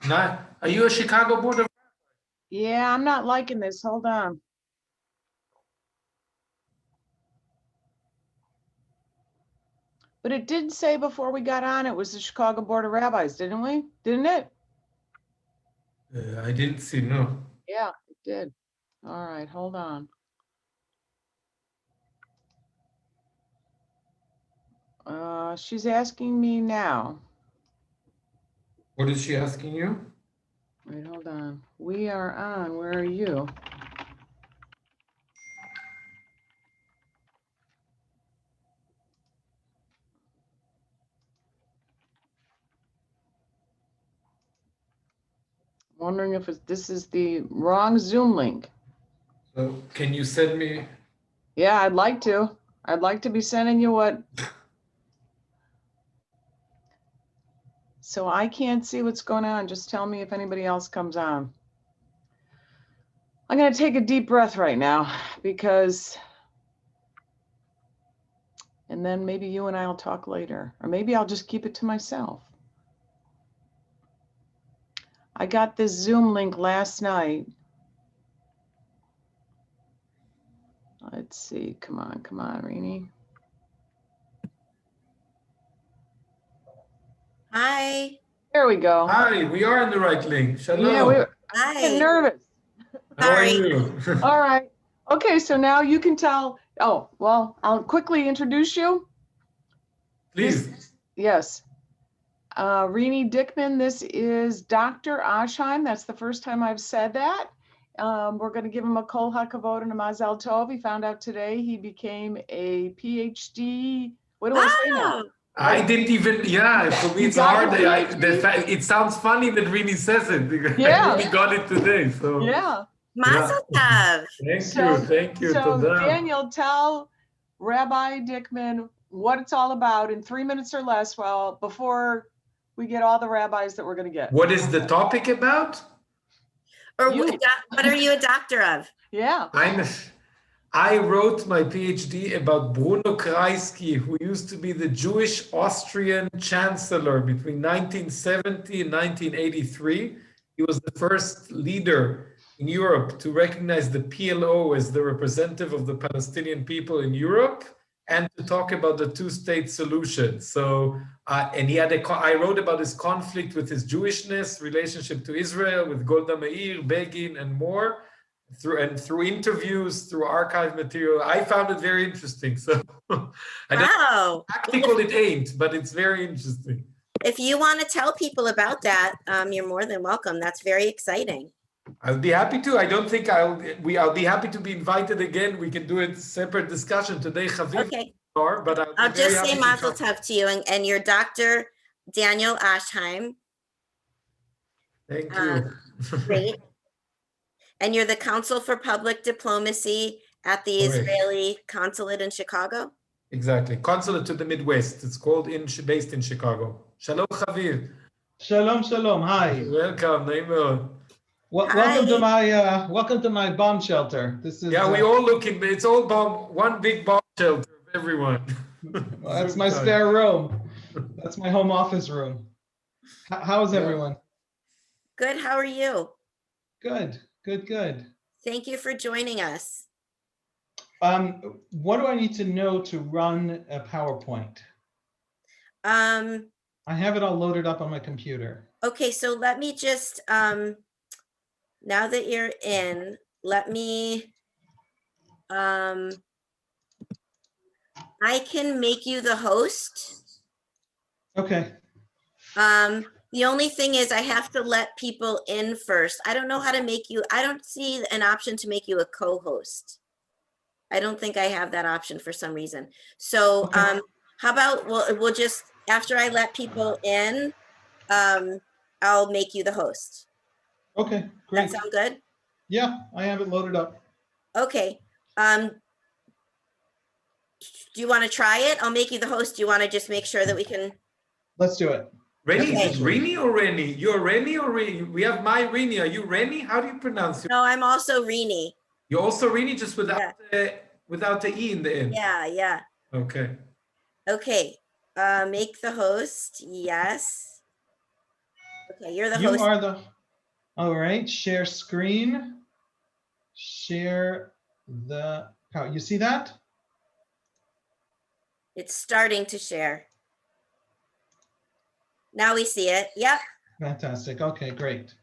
Not, are you a Chicago Board of? Yeah, I'm not liking this. Hold on. But it did say before we got on, it was the Chicago Board of Rabbis, didn't we? Didn't it? I didn't see, no. Yeah, it did. All right, hold on. She's asking me now. What is she asking you? Wait, hold on. We are on. Where are you? Wondering if this is the wrong Zoom link. So can you send me? Yeah, I'd like to. I'd like to be sending you what. So I can't see what's going on. Just tell me if anybody else comes on. I'm going to take a deep breath right now because, and then maybe you and I will talk later, or maybe I'll just keep it to myself. I got this Zoom link last night. Let's see. Come on, Rini. Hi. There we go. Hi, we are on the right link. Shalom. Yeah, Hi. I'm getting nervous. How are Sorry. you? All right. Okay, so now you can tell. Oh, well, I'll quickly introduce you. Please. Yes. Rini Dickman, this is Dr. Ashheim. That's the first time I've said that. We're going to give him a Kol HaKavod and a Mazal Tov. He found out today he became a PhD. What do I say now? I didn't even, yeah, for me You it's got hard. your PhD? It sounds funny that Rini says it because Yeah. I really got it today. So Yeah. Mazel tov. Thank you. So Toda. Daniel, tell Rabbi Dickman what it's all about in 3 minutes or less, well, before we get all the rabbis that we're going to get. What is the topic about? Or You. what are you a doctor of? Yeah. I wrote my PhD about Bruno Kreisky, who used to be the Jewish Austrian chancellor between 1970 and 1983. He was the first leader in Europe to recognize the PLO as the representative of the Palestinian people in Europe and to talk about the two-state solution. So, and he had I wrote about his conflict with his Jewishness, relationship to Israel, with Golda Meir, Begin, and more. Through interviews, through archive material, I found it very interesting. So I don't know how practical it ain't, but it's very interesting. If you want to tell people about that, you're more than welcome. That's very exciting. I'll be happy to. I don't think I'll be happy to be invited again. We can do a separate discussion today, Haviv. Okay. But I'll just say Mazel Tov to you and your Dr. Daniel Ashheim. Thank you. Great. And you're the Council for Public Diplomacy at the Correct. Israeli Consulate in Chicago? Exactly. Consulate to the Midwest. It's called based in Chicago. Shalom, Haviv. Shalom, shalom. Hi. Welcome, Naimon. Welcome to my bomb shelter. This is we all looking. It's all one big bomb shelter of everyone. Well, that's my spare room. That's my home office room. How is everyone? Good. How are you? Good. Thank you for joining us. What do I need to know to run a PowerPoint? I have it all loaded up on my computer. Okay, so let me just, now that you're in, let me, I can make you the host. Okay. The only thing is I have to let people in first. I don't know how to make you, I don't see an option to make you a co-host. I don't think I have that option for some reason. So Okay. how about we'll just, after I let people in, I'll make you the host. Okay, great. That sound good? Yeah, I have it loaded up. Okay. Do you want to try it? I'll make you the host. Do you want to just make sure that we can? Let's do it. Rennie, Okay. is it Rennie or Rennie? You're Rennie or Rennie? We have my Rennie. Are you Rennie? How do you pronounce it? No, I'm also Rini. You're also Rennie, just without without the E in the end. Yeah. Okay. Okay. Make the host. Yes. Okay, you're the You host. are the, all right, share screen. Share the, you see that? It's starting to share. Now we see it. Yep. Fantastic. Okay, great.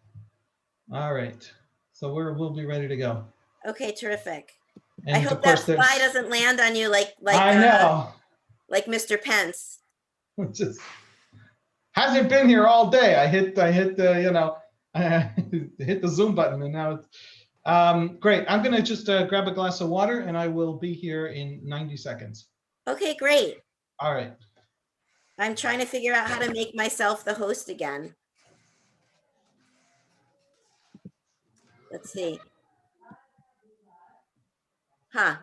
All right. So we'll be ready to go. Okay, terrific. I And hope of course that fly there's, doesn't land on you like I know. like Mr. Pence. Just hasn't been here all day. I hit the, you know, I hit the Zoom button and now it's, great. I'm gonna just grab a glass of water and I will be here in 90 seconds. Okay, great. All right. I'm trying to figure out how to make myself the host again. Let's see. Huh.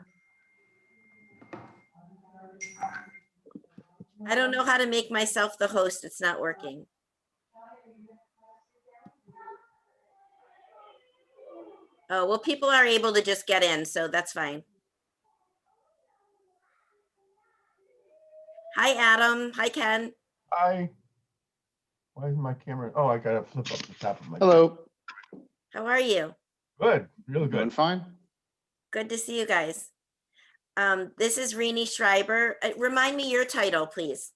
I don't know how to make myself the host. It's not working. Oh, well, people are able to just get in, so that's fine. Hi, Adam. Hi, Ken. Hi. Why is my camera? Oh, I gotta flip up the top of my. Hello. How are you? Good, really Doing good. fine. Good to see you guys. This is Rini Schreiber. Remind me your title, please.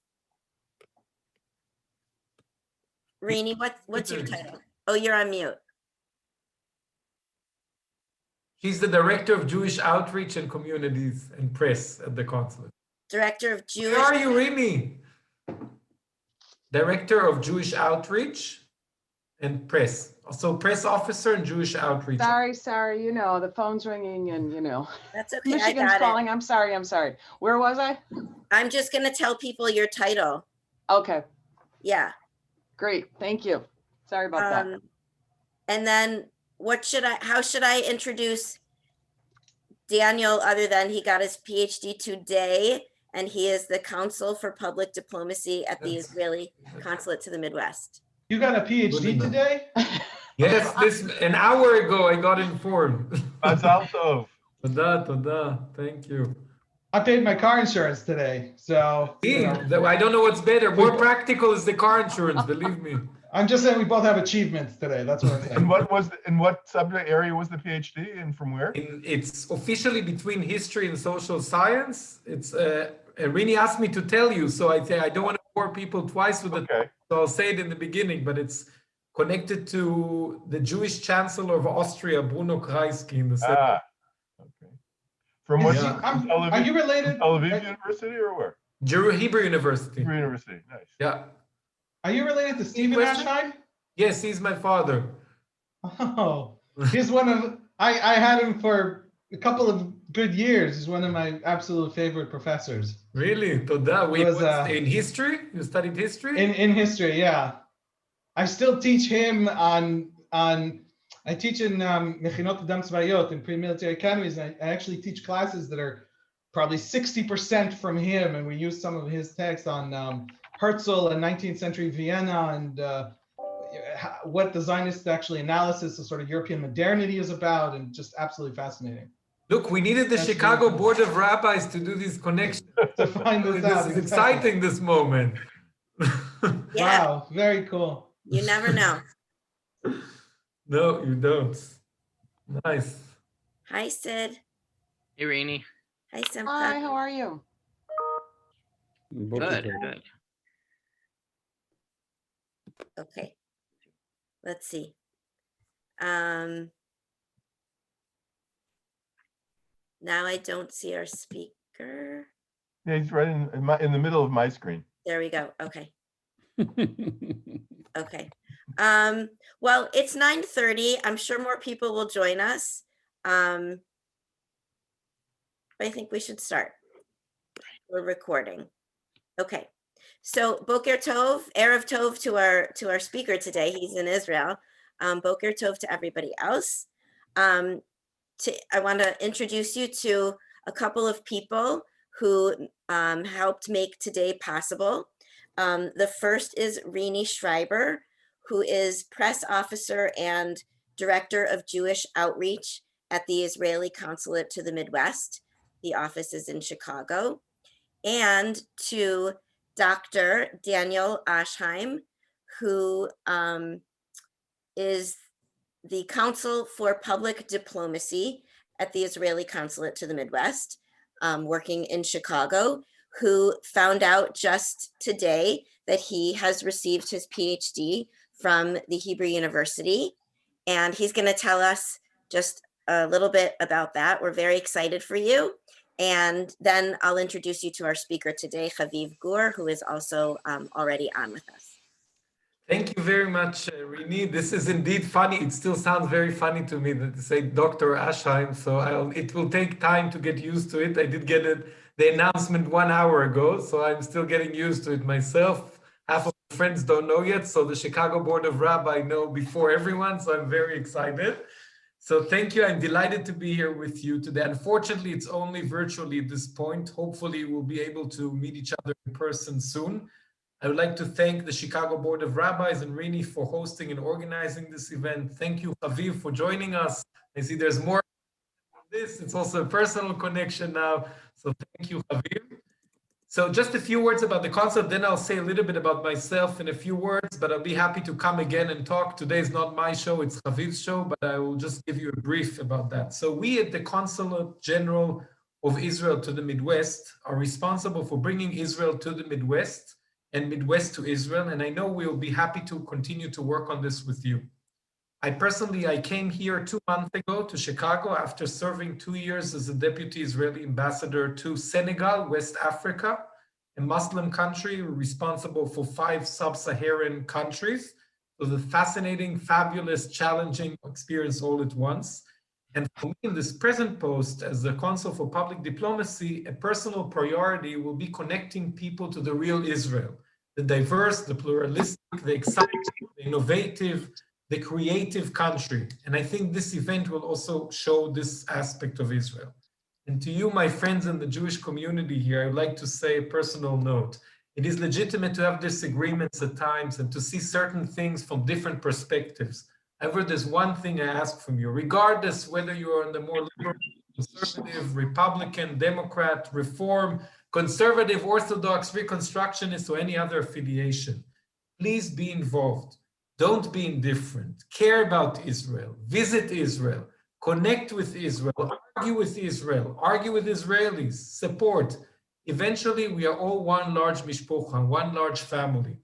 Rini, what's your title? Oh, you're on mute. She's the director of Jewish outreach and communities and press at the consulate. Director of Jewish. Where are you, Rini? Director of Jewish outreach and press. Also press officer and Jewish outreach. Sorry, you know, the phone's ringing and, you know. That's okay. Michigan's I got calling. I'm sorry. Where was I? I'm just going to tell people your title. Okay, Yeah. great. Thank you. Sorry about that. And then how should I introduce Daniel other than he got his PhD today and he is the Counsel for Public Diplomacy at the Israeli Consulate to the Midwest. You got a PhD today? Yes, an hour ago I got informed. Mazal tov. Toda. Thank you. I paid my car insurance today, so you know. I don't know what's better. More practical is the car insurance, believe me. I'm just saying we both have achievements today. That's what I'm saying. And in what subject area was the PhD and from where? It's officially between history and social science. It's Rini asked me to tell you, so I say I don't want to bore people twice with it. Okay. So I'll say it in the beginning, but it's connected to the Jewish Chancellor of Austria, Bruno Kreisky, in the 70s. Ah, okay. From what? Are you related? Tel Aviv University or where? Hebrew University. Hebrew University. Nice. Yeah. Are you related to Stephen question? Ashheim? Yes, he's my father. Oh, he's one of, I had him for a couple of good years. He's one of my absolute favorite professors. Really? Toda. It was, In history? You studied history? In history, yeah. I still teach him I teach in Mechinot Dam Tzvayot, in pre-military academies. And I actually teach classes that are probably 60% from him. And we use some of his texts on Herzl and 19th century Vienna and what the Zionist actually analysis of sort of European modernity is about, and just absolutely fascinating. Look, we needed the That's Chicago really cool. Board of Rabbis to do these connections. To find this This out. is exactly. exciting, this moment. Yeah. Wow, very cool. You never know. No, you don't. Nice. Hi, Sid. Hey, Rainey. Hi, Simcha. Hi, how are you? Good. Okay. Let's see. Now I don't see our speaker. Yeah, he's right in the middle of my screen. There we go. Okay. Okay. Well, it's 9:30. I'm sure more people will join us. But I think we should start. We're recording. Okay. So Boker Tov, Erev Tov to our speaker today. He's in Israel. Boker Tov to everybody else. I want to introduce you to a couple of people who helped make today possible. The first is Rini Schreiber, who is press officer and director of Jewish outreach at the Israeli Consulate to the Midwest. The office is in Chicago. And to Dr. Daniel Ashheim, who is the Council for Public Diplomacy at the Israeli Consulate to the Midwest, working in Chicago, who found out just today that he has received his PhD from the Hebrew University. And he's going to tell us just a little bit about that. We're very excited for you. And then I'll introduce you to our speaker today, Haviv Gur, who is also already on with us. Thank you very much, Rini. This is indeed funny. It still sounds very funny to me that to say Dr. Asheim, so it will take time to get used to it. I did get the announcement 1 hour ago, so I'm still getting used to it myself. Half of my friends don't know yet, so the Chicago Board of Rabbi know before everyone, so I'm very excited. So thank you. I'm delighted to be here with you today. Unfortunately, it's only virtually at this point. Hopefully, we'll be able to meet each other in person soon. I would like to thank the Chicago Board of Rabbis and Rini for hosting and organizing this event. Thank you, Haviv, for joining us. I see there's more than this. It's also a personal connection now. So thank you, Haviv. So just a few words about the concept, then I'll say a little bit about myself in a few words, but I'll be happy to come again and talk. Today is not my show, it's Haviv's show, but I will just give you a brief about that. So we at the Consulate General of Israel to the Midwest are responsible for bringing Israel to the Midwest and Midwest to Israel. And I know we'll be happy to continue to work on this with you. I came here 2 months ago to Chicago after serving 2 years as a deputy Israeli ambassador to Senegal, West Africa, a Muslim country responsible for 5 sub-Saharan countries. It was a fascinating, fabulous, challenging experience all at once. And for me in this present post as the Consul for Public Diplomacy, a personal priority will be connecting people to the real Israel, the diverse, the pluralistic, the exciting, the innovative, the creative country. And I think this event will also show this aspect of Israel. And to you, my friends in the Jewish community here, I would like to say a personal note. It is legitimate to have disagreements at times and to see certain things from different perspectives. However, there's one thing I ask from you, regardless whether you're on the more liberal, conservative, Republican, Democrat, Reform, conservative, Orthodox, Reconstructionist, or any other affiliation, please be involved. Don't be indifferent. Care about Israel. Visit Israel. Connect with Israel. Argue with Israel. Argue with Israelis. Support. Eventually, we are all one large mishpocha, one large family.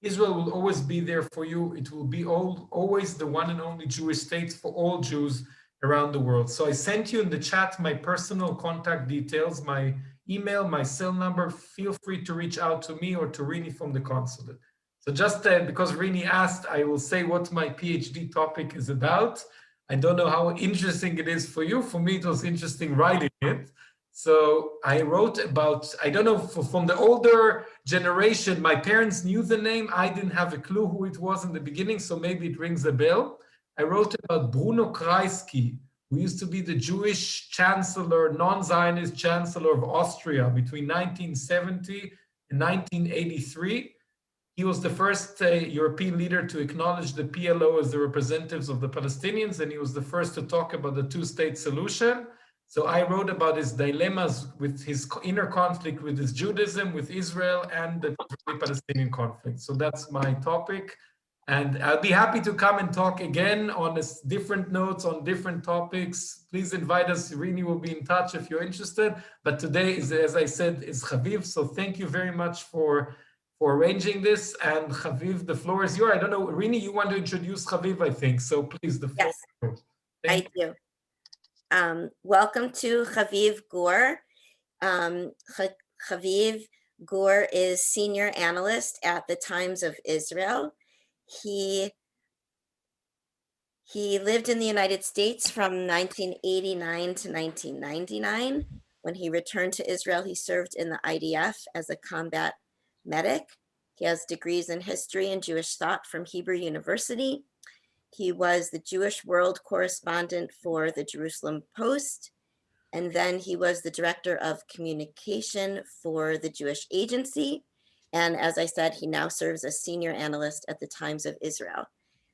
Israel will always be there for you. It will be always the one and only Jewish state for all Jews around the world. So I sent you in the chat my personal contact details, my email, my cell number. Feel free to reach out to me or to Rini from the consulate. So just because Rini asked, I will say what my PhD topic is about. I don't know how interesting it is for you. For me, it was interesting writing it. So I wrote about, I don't know, from the older generation, my parents knew the name. I didn't have a clue who it was in the beginning, so maybe it rings a bell. I wrote about Bruno Kreisky, who used to be the Jewish chancellor, non-Zionist chancellor of Austria between 1970 and 1983. He was the first European leader to acknowledge the PLO as the representatives of the Palestinians, and he was the first to talk about the two-state solution. So I wrote about his dilemmas with his inner conflict with his Judaism, with Israel, and the Israeli-Palestinian conflict. So that's my topic. And I'll be happy to come and talk again on different notes, on different topics. Please invite us. Rini will be in touch if you're interested. But today, is, as I said, is Haviv. So thank you very much for arranging this. And Haviv, the floor is yours. I don't know, Rini, you want to introduce Haviv, I think. So please, the floor. Yes, I do. Welcome to Haviv Gur. Haviv Gur is senior analyst at the Times of Israel. He lived in the United States from 1989 to 1999. When he returned to Israel, he served in the IDF as a combat medic. He has degrees in history and Jewish thought from Hebrew University. He was the Jewish World Correspondent for the Jerusalem Post, and then he was the Director of Communication for the Jewish Agency. And as I said, he now serves as Senior Analyst at the Times of Israel.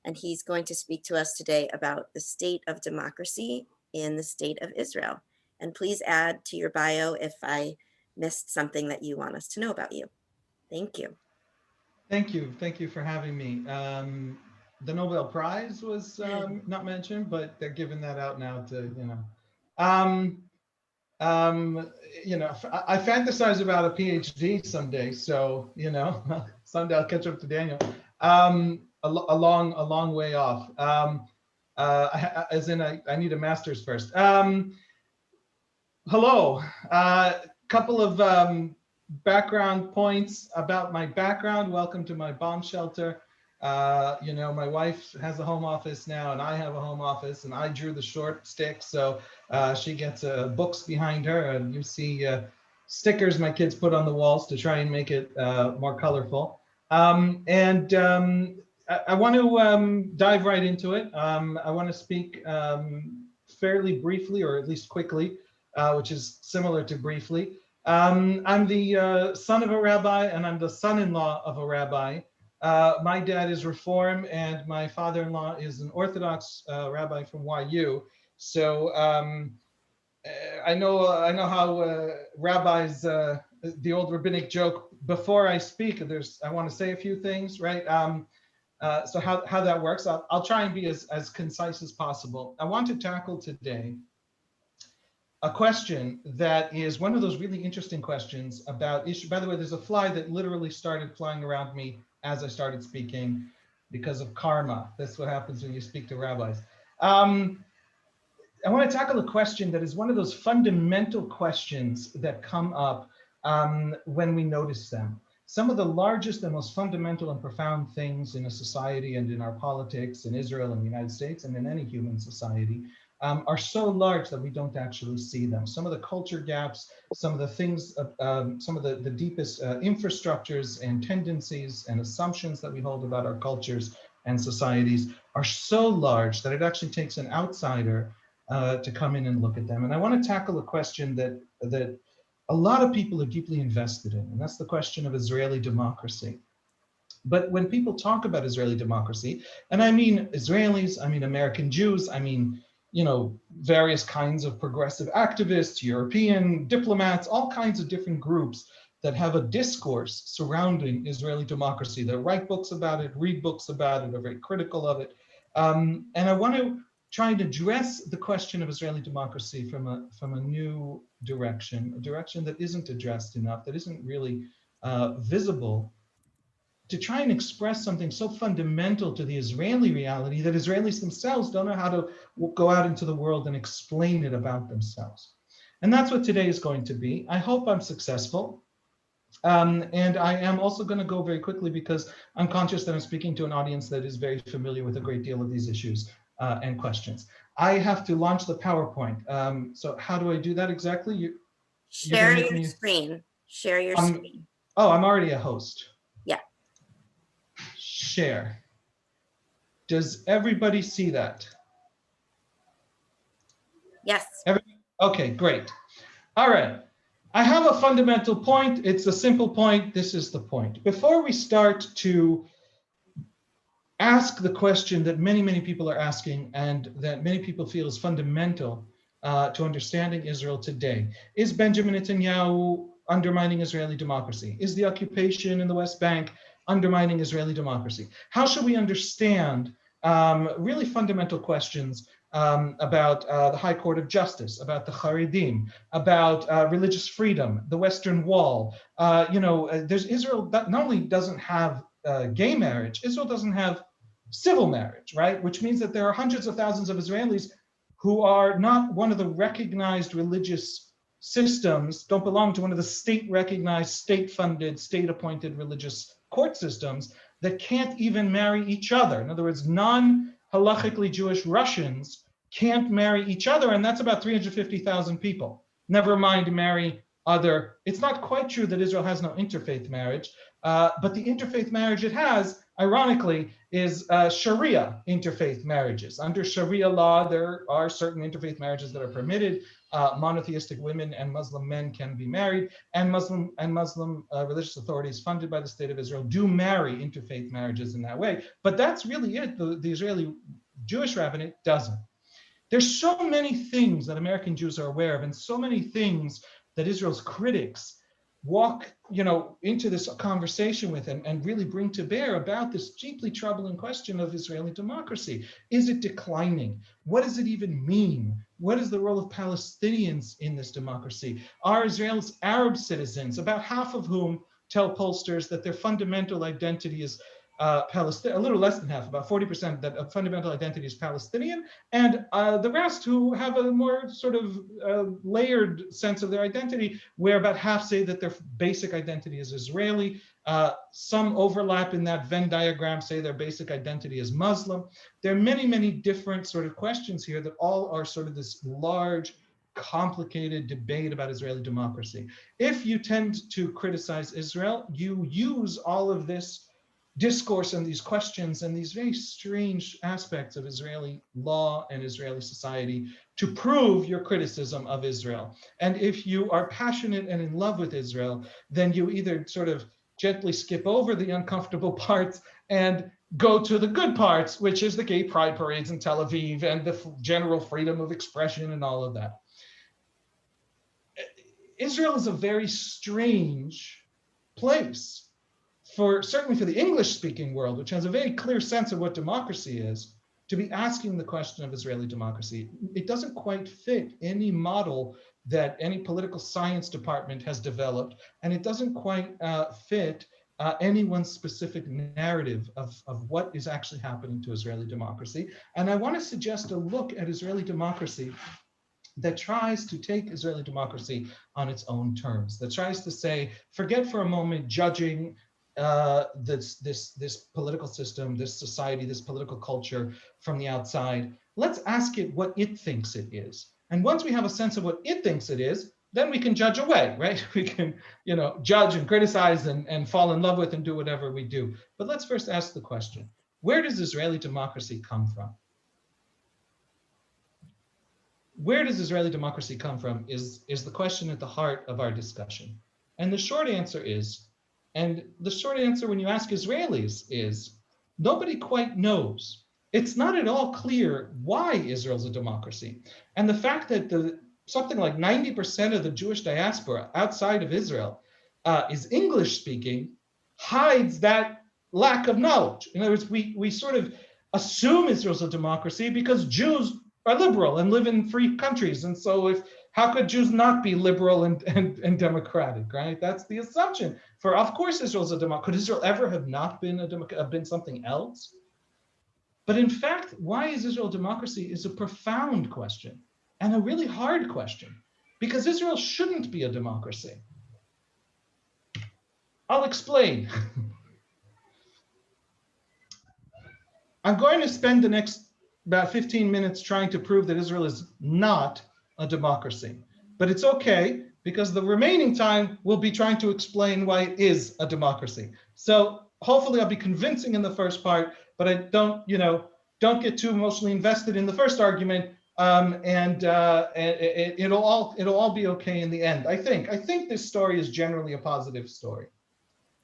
And he's going to speak to us today about the state of democracy in the state of Israel. And please add to your bio if I missed something that you want us to know about you. Thank you. Thank you. Thank you for having me. The Nobel Prize was not mentioned, but they're giving that out now to, Um, I fantasize about a PhD someday. So, someday I'll catch up to Daniel. A long way off. As in, I need a master's first. Hello. Couple of background points about my background. Welcome to my bomb shelter. My wife has a home office now, and I have a home office, and I drew the short stick, so she gets books behind her, and you see stickers my kids put on the walls to try and make it more colorful. I want to dive right into it. I want to speak fairly briefly, or at least quickly, which is similar to briefly. I'm the son of a rabbi, and I'm the son-in-law of a rabbi. My dad is Reform, and my father-in-law is an Orthodox rabbi from YU. So I know how rabbis, the old rabbinic joke. Before I speak, I want to say a few things, right? So how that works, I'll try and be as concise as possible. I want to tackle today a question that is one of those really interesting questions about issue. By the way, there's a fly that literally started flying around me as I started speaking because of karma. That's what happens when you speak to rabbis. I want to tackle a question that is one of those fundamental questions that come up when we notice them. Some of the largest and most fundamental and profound things in a society and in our politics in Israel and the United States and in any human society are so large that we don't actually see them. Some of the culture gaps, some of the things, some of the deepest infrastructures and tendencies and assumptions that we hold about our cultures and societies are so large that it actually takes an outsider to come in and look at them. And I want to tackle a question that a lot of people are deeply invested in, and that's the question of Israeli democracy. But when people talk about Israeli democracy, and I mean Israelis, I mean American Jews, I mean, various kinds of progressive activists, European diplomats, all kinds of different groups that have a discourse surrounding Israeli democracy. They write books about it, read books about it, are very critical of it. And I want to try and address the question of Israeli democracy from a new direction, a direction that isn't addressed enough, that isn't really visible, to try and express something so fundamental to the Israeli reality that Israelis themselves don't know how to go out into the world and explain it about themselves. And that's what today is going to be. I hope I'm successful. And I am also going to go very quickly because I'm conscious that I'm speaking to an audience that is very familiar with a great deal of these issues and questions. I have to launch the PowerPoint. So how do I do that exactly? Share your screen. Share your screen. Oh, I'm already a host. Yeah. Share. Does everybody see that? Yes. Okay, great. All right. I have a fundamental point. It's a simple point. This is the point. Before we start to ask the question that many, many people are asking and that many people feel is fundamental to understanding Israel today, is Benjamin Netanyahu undermining Israeli democracy? Is the occupation in the West Bank undermining Israeli democracy? How should we understand really fundamental questions about the High Court of Justice, about the Haredim, about religious freedom, the Western Wall? There's Israel that not only doesn't have gay marriage, Israel doesn't have civil marriage, right? Which means that there are hundreds of thousands of Israelis who are not one of the recognized religious systems, don't belong to one of the state-recognized, state-funded, state-appointed religious court systems that can't even marry each other. In other words, non-halachically Jewish Russians can't marry each other, and that's about 350,000 people. Never mind marry other. It's not quite true that Israel has no interfaith marriage, but the interfaith marriage it has, ironically, is Sharia interfaith marriages. Under Sharia law, there are certain interfaith marriages that are permitted. Monotheistic women and Muslim men can be married, and Muslim religious authorities funded by the state of Israel do marry interfaith marriages in that way. But that's really it. The Israeli Jewish rabbinate doesn't. There's so many things that American Jews are aware of, and so many things that Israel's critics walk, into this conversation with and really bring to bear about this deeply troubling question of Israeli democracy. Is it declining? What does it even mean? What is the role of Palestinians in this democracy? Are Israelis Arab citizens, about half of whom tell pollsters that their fundamental identity is Palestinian, a little less than half, about 40%, that a fundamental identity is Palestinian, and the rest who have a more sort of layered sense of their identity, where about half say that their basic identity is Israeli. Some overlap in that Venn diagram, say their basic identity is Muslim. There are many, many different sort of questions here that all are sort of this large, complicated debate about Israeli democracy. If you tend to criticize Israel, you use all of this discourse and these questions and these very strange aspects of Israeli law and Israeli society to prove your criticism of Israel. And if you are passionate and in love with Israel, then you either sort of gently skip over the uncomfortable parts and go to the good parts, which is the gay pride parades in Tel Aviv and the general freedom of expression and all of that. Israel is a very strange place. Certainly for the English-speaking world, which has a very clear sense of what democracy is, to be asking the question of Israeli democracy. It doesn't quite fit any model that any political science department has developed, and it doesn't quite fit anyone's specific narrative of what is actually happening to Israeli democracy. And I want to suggest a look at Israeli democracy that tries to take Israeli democracy on its own terms, that tries to say, forget for a moment judging this political system, this society, this political culture from the outside. Let's ask it what it thinks it is. And once we have a sense of what it thinks it is, then we can judge away, right? We can, judge and criticize and fall in love with and do whatever we do. But let's first ask the question, where does Israeli democracy come from? Where does Israeli democracy come from is the question at the heart of our discussion. And the short answer when you ask Israelis is, nobody quite knows. It's not at all clear why Israel's a democracy. And the fact that something like 90% of the Jewish diaspora outside of Israel is English speaking hides that lack of knowledge. In other words, we sort of assume Israel's a democracy because Jews are liberal and live in free countries. And so how could Jews not be liberal and democratic, right? That's the assumption. Of course, Israel's a democracy. Could Israel ever have not been something else? But in fact, why is Israel a democracy is a profound question and a really hard question, because Israel shouldn't be a democracy. I'll explain. I'm going to spend the next about 15 minutes trying to prove that Israel is not a democracy. But it's okay, because the remaining time we'll be trying to explain why it is a democracy. So hopefully I'll be convincing in the first part, but I don't get too emotionally invested in the first argument, and it'll all be okay in the end. I think this story is generally a positive story.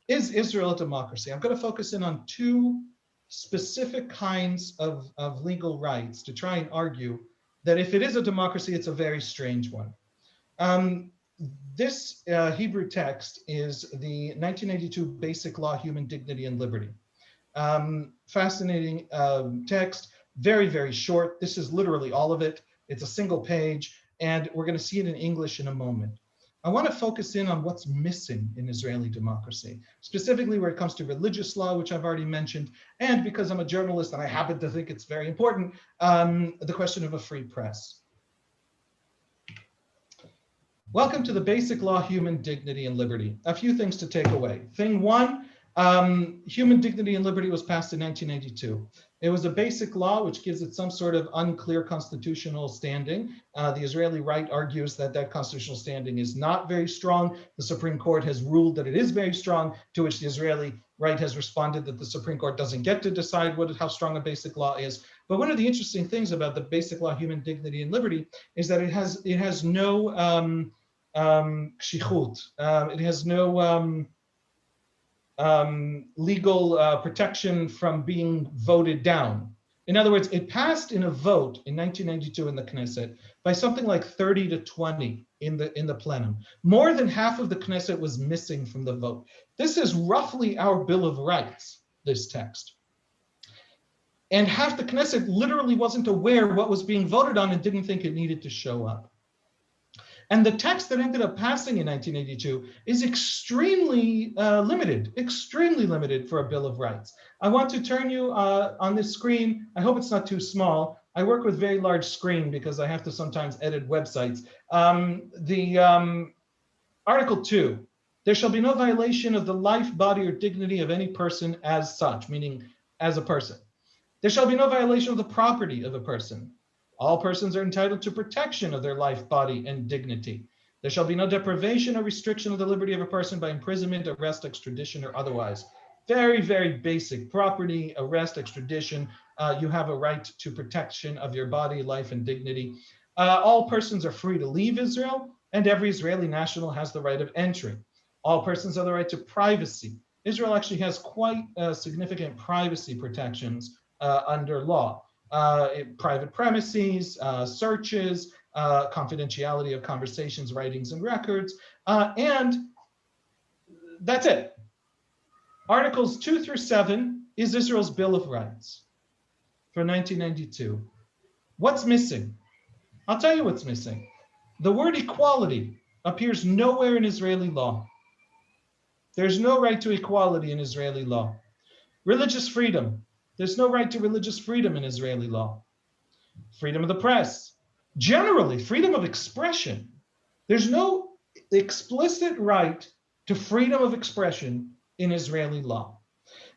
Is Israel a democracy? I'm going to focus in on two specific kinds of legal rights to try and argue that if it is a democracy, it's a very strange one. This Hebrew text is the 1982 Basic Law, Human Dignity and Liberty. Fascinating text, very, very short. This is literally all of it. It's a single page, and we're going to see it in English in a moment. I want to focus in on what's missing in Israeli democracy, specifically where it comes to religious law, which I've already mentioned, and because I'm a journalist and I happen to think it's very important, the question of a free press. Welcome to the Basic Law, Human Dignity and Liberty. A few things to take away. Thing one, human dignity and liberty was passed in 1982. It was a basic law which gives it some sort of unclear constitutional standing. The Israeli right argues that that constitutional standing is not very strong. The Supreme Court has ruled that it is very strong, to which the Israeli right has responded that the Supreme Court doesn't get to decide how strong a basic law is. But one of the interesting things about the Basic Law, Human Dignity and Liberty is that it has no kshichut. It has no legal protection from being voted down. In other words, it passed in a vote in 1992 in the Knesset by something like 30 to 20 in the plenum. More than half of the Knesset was missing from the vote. This is roughly our Bill of Rights, this text. And half the Knesset literally wasn't aware what was being voted on and didn't think it needed to show up. And the text that ended up passing in 1982 is extremely limited for a Bill of Rights. I want to turn you on this screen. I hope it's not too small. I work with very large screen because I have to sometimes edit websites. Article 2, there shall be no violation of the life, body, or dignity of any person as such, meaning as a person. There shall be no violation of the property of a person. All persons are entitled to protection of their life, body, and dignity. There shall be no deprivation or restriction of the liberty of a person by imprisonment, arrest, extradition, or otherwise. Very, very basic property, arrest, extradition. You have a right to protection of your body, life, and dignity. All persons are free to leave Israel, and every Israeli national has the right of entry. All persons have the right to privacy. Israel actually has quite significant privacy protections under law. Private premises, searches, confidentiality of conversations, writings, and records, and that's it. Articles 2 through 7 is Israel's Bill of Rights for 1992. What's missing? I'll tell you what's missing. The word equality appears nowhere in Israeli law. There's no right to equality in Israeli law. Religious freedom. There's no right to religious freedom in Israeli law. Freedom of the press. Generally, freedom of expression. There's no explicit right to freedom of expression in Israeli law.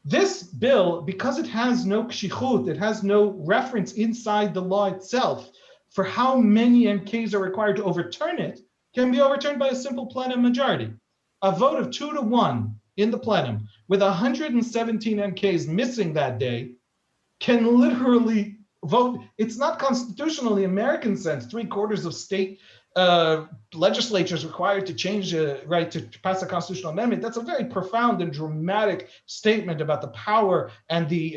This bill, because it has no kshichut, it has no reference inside the law itself for how many MKs are required to overturn it, can be overturned by a simple plenum majority. A vote of 2 to 1 in the plenum with 117 MKs missing that day can literally vote. It's not constitutional in the American sense. 3/4 of state legislatures required to change the right to pass a constitutional amendment. That's a very profound and dramatic statement about the power and the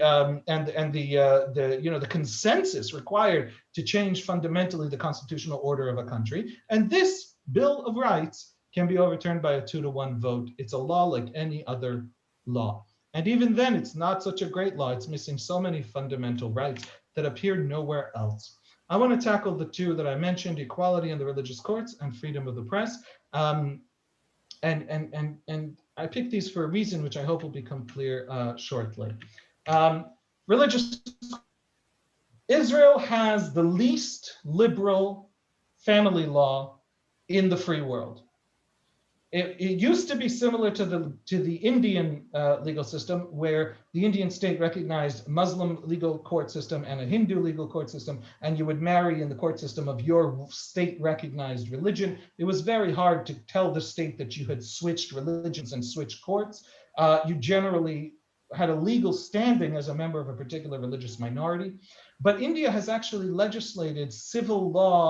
consensus required to change fundamentally the constitutional order of a country. And this Bill of Rights can be overturned by a 2 to 1 vote. It's a law like any other law. And even then, it's not such a great law. It's missing so many fundamental rights that appear nowhere else. I want to tackle the two that I mentioned: equality in the religious courts and freedom of the press. And I picked these for a reason, which I hope will become clear shortly. Religious. Israel has the least liberal family law in the free world. It used to be similar to the Indian legal system, where the Indian state recognized Muslim legal court system and a Hindu legal court system, and you would marry in the court system of your state recognized religion. It was very hard to tell the state that you had switched religions and switched courts. You generally had a legal standing as a member of a particular religious minority. But India has actually legislated civil law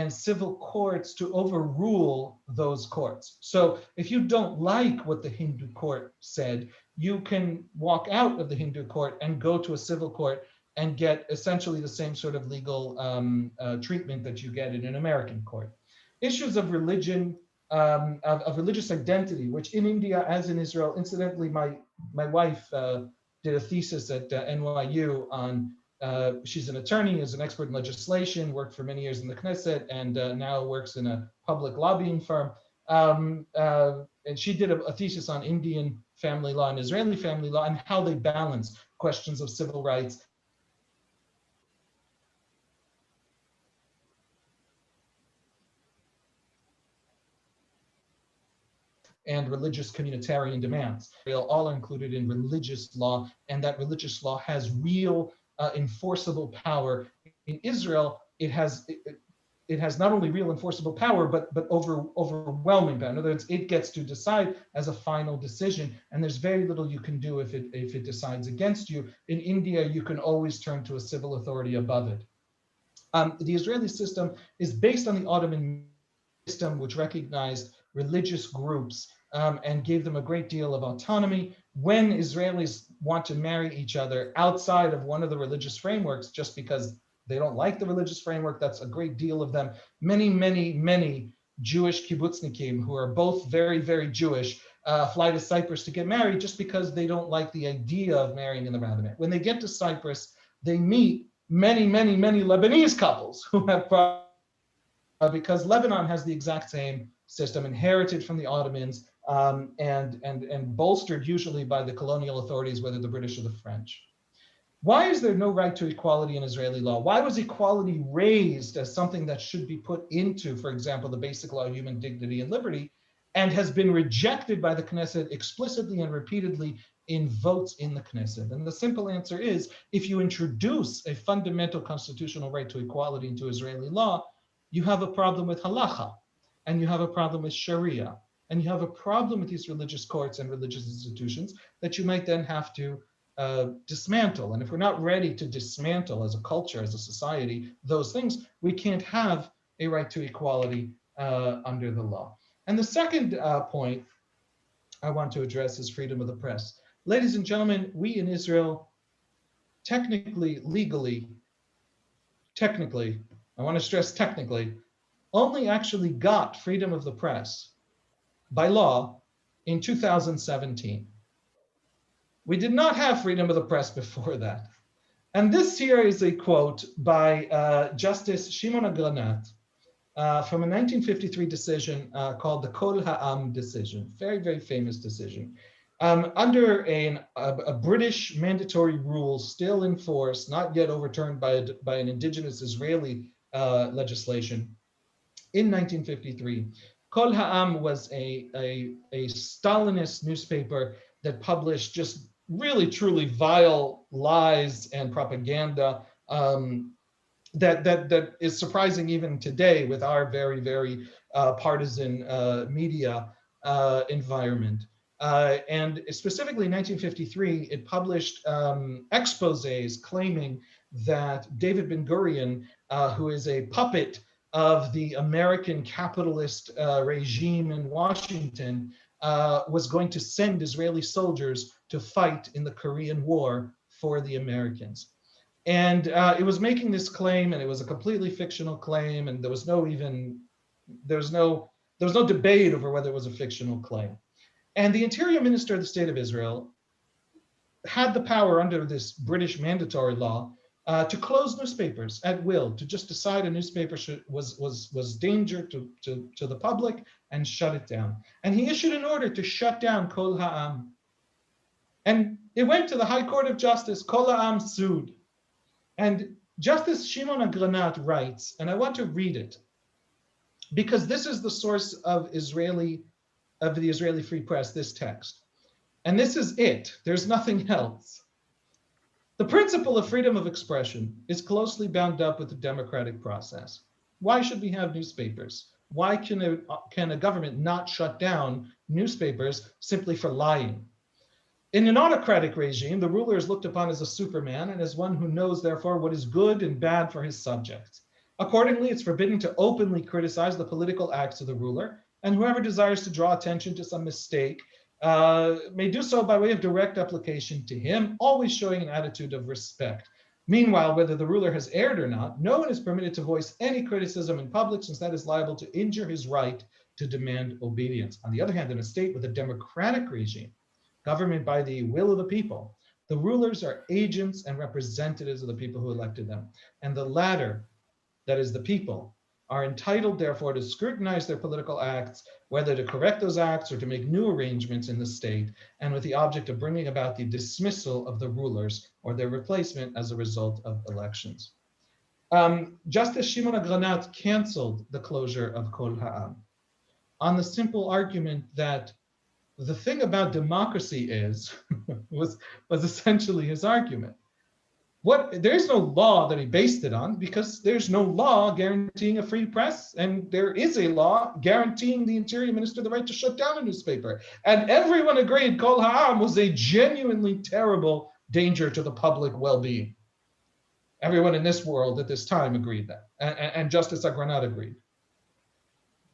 and civil courts to overrule those courts. So if you don't like what the Hindu court said, you can walk out of the Hindu court and go to a civil court and get essentially the same sort of legal treatment that you get in an American court. Issues of religion, of religious identity, which in India, as in Israel, incidentally, my wife did a thesis at NYU on. She's an attorney, is an expert in legislation, worked for many years in the Knesset, and now works in a public lobbying firm. And she did a thesis on Indian family law and Israeli family law and how they balance questions of civil rights and religious communitarian demands. All are included in religious law, and that religious law has real enforceable power. In Israel, it has not only real enforceable power, but overwhelming power. In other words, it gets to decide as a final decision, and there's very little you can do if it decides against you. In India, you can always turn to a civil authority above it. The Israeli system is based on the Ottoman system, which recognized religious groups and gave them a great deal of autonomy. When Israelis want to marry each other outside of one of the religious frameworks, just because they don't like the religious framework, that's a great deal of them. Many, many, many Jewish kibbutznikim who are both very, very Jewish fly to Cyprus to get married just because they don't like the idea of marrying in the rabbinate. When they get to Cyprus, they meet many, many, many Lebanese couples who have because Lebanon has the exact same system inherited from the Ottomans and bolstered usually by the colonial authorities, whether the British or the French. Why is there no right to equality in Israeli law? Why was equality raised as something that should be put into, for example, the basic law of human dignity and liberty, and has been rejected by the Knesset explicitly and repeatedly in votes in the Knesset? And the simple answer is, if you introduce a fundamental constitutional right to equality into Israeli law, you have a problem with halacha, and you have a problem with Sharia, and you have a problem with these religious courts and religious institutions that you might then have to dismantle. And if we're not ready to dismantle as a culture, as a society, those things, we can't have a right to equality under the law. And the second point I want to address is freedom of the press. Ladies and gentlemen, we in Israel, technically, legally, I want to stress technically, only actually got freedom of the press by law in 2017. We did not have freedom of the press before that. And this here is a quote by Justice Shimon Agranat from a 1953 decision called the Kol Ha'am decision, very, very famous decision. Under a British mandatory rule still in force, not yet overturned by an indigenous Israeli legislation in 1953, Kol Ha'am was a Stalinist newspaper that published just really, truly vile lies and propaganda that is surprising even today with our very, very partisan media environment. And specifically in 1953, it published exposés claiming that David Ben-Gurion, who is a puppet of the American capitalist regime in Washington, was going to send Israeli soldiers to fight in the Korean War for the Americans. And it was making this claim, and it was a completely fictional claim, and there was no debate over whether it was a fictional claim. And the Interior Minister of the State of Israel had the power under this British mandatory law to close newspapers at will, to just decide a newspaper was danger to the public and shut it down. And he issued an order to shut down Kol Ha'am. And it went to the High Court of Justice. Kol Ha'am sued. And Justice Shimon Agranat writes, and I want to read it, because this is the source of the Israeli Free Press, this text. And this is it. There's nothing else. The principle of freedom of expression is closely bound up with the democratic process. Why should we have newspapers? Why can a government not shut down newspapers simply for lying? In an autocratic regime, the ruler is looked upon as a superman and as one who knows, therefore, what is good and bad for his subjects. Accordingly, it's forbidden to openly criticize the political acts of the ruler, and whoever desires to draw attention to some mistake may do so by way of direct application to him, always showing an attitude of respect. Meanwhile, whether the ruler has erred or not, no one is permitted to voice any criticism in public, since that is liable to injure his right to demand obedience. On the other hand, in a state with a democratic regime, government by the will of the people, the rulers are agents and representatives of the people who elected them. And the latter, that is the people, are entitled, therefore, to scrutinize their political acts, whether to correct those acts or to make new arrangements in the state, and with the object of bringing about the dismissal of the rulers or their replacement as a result of elections. Justice Shimon Agranat canceled the closure of Kol Ha'am on the simple argument that the thing about democracy is, was essentially his argument. There's no law that he based it on, because there's no law guaranteeing a free press, and there is a law guaranteeing the Interior Minister the right to shut down a newspaper. And everyone agreed Kol Ha'am was a genuinely terrible danger to the public well-being. Everyone in this world at this time agreed that, and Justice Agranat agreed.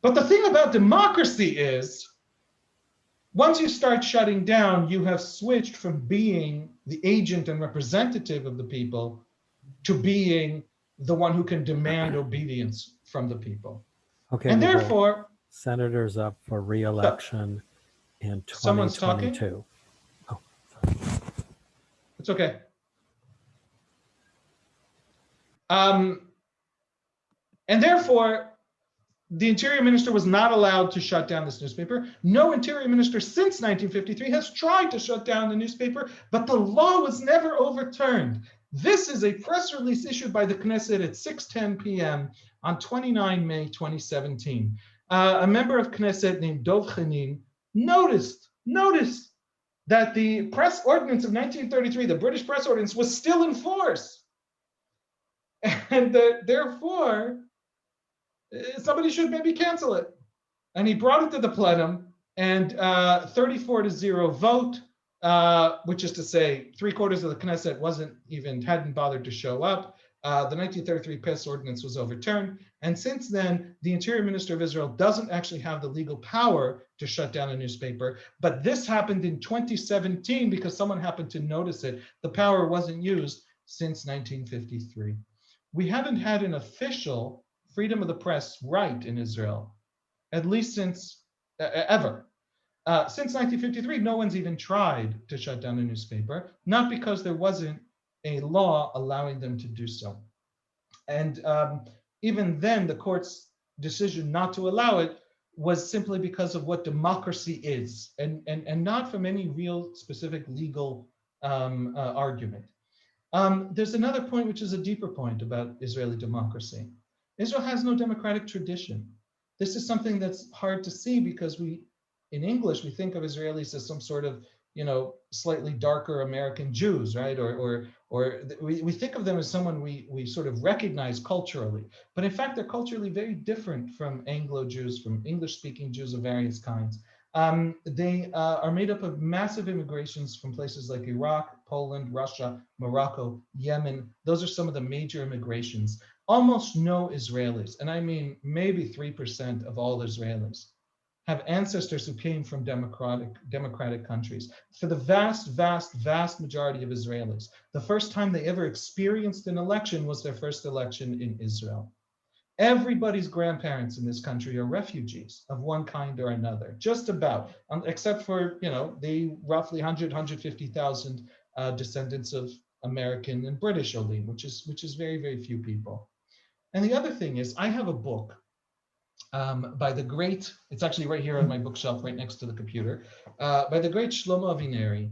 But the thing about democracy is, Once you start shutting down, you have switched from being the agent and representative of the people to being the one who can demand obedience from the people. Okay, And we have therefore, senators up for re-election in someone's talking. 2022. Oh, It's okay. And therefore, the Interior Minister was not allowed to shut down this newspaper. No Interior Minister since 1953 has tried to shut down the newspaper, but the law was never overturned. This is a press release issued by the Knesset at 6:10 p.m. on 29 May 2017. A member of Knesset named Dov Chanin noticed that the press ordinance of 1933, the British press ordinance, was still in force. And therefore, somebody should maybe cancel it. And he brought it to the plenum, and 34-0 vote, which is to say 3/4 of the Knesset hadn't bothered to show up. The 1933 press ordinance was overturned. And since then, the Interior Minister of Israel doesn't actually have the legal power to shut down a newspaper. But this happened in 2017 because someone happened to notice it. The power wasn't used since 1953. We haven't had an official freedom of the press right in Israel, at least since ever. Since 1953, no one's even tried to shut down a newspaper, not because there wasn't a law allowing them to do so. And even then, the court's decision not to allow it was simply because of what democracy is, and not from any real specific legal argument. There's another point, which is a deeper point about Israeli democracy. Israel has no democratic tradition. This is something that's hard to see because in English, we think of Israelis as some sort of, slightly darker American Jews, right? Or we think of them as someone we sort of recognize culturally. But in fact, they're culturally very different from Anglo-Jews, from English-speaking Jews of various kinds. They are made up of massive immigrations from places like Iraq, Poland, Russia, Morocco, Yemen. Those are some of the major immigrations. Almost no Israelis, and I mean maybe 3% of all Israelis, have ancestors who came from democratic countries. For the vast majority of Israelis, the first time they ever experienced an election was their first election in Israel. Everybody's grandparents in this country are refugees of one kind or another, just about, except for, the roughly 150,000 descendants of American and British Olim, which is very, very few people. And the other thing is, I have a book by the great, it's actually right here on my bookshelf, right next to the computer, by the great Shlomo Avineri,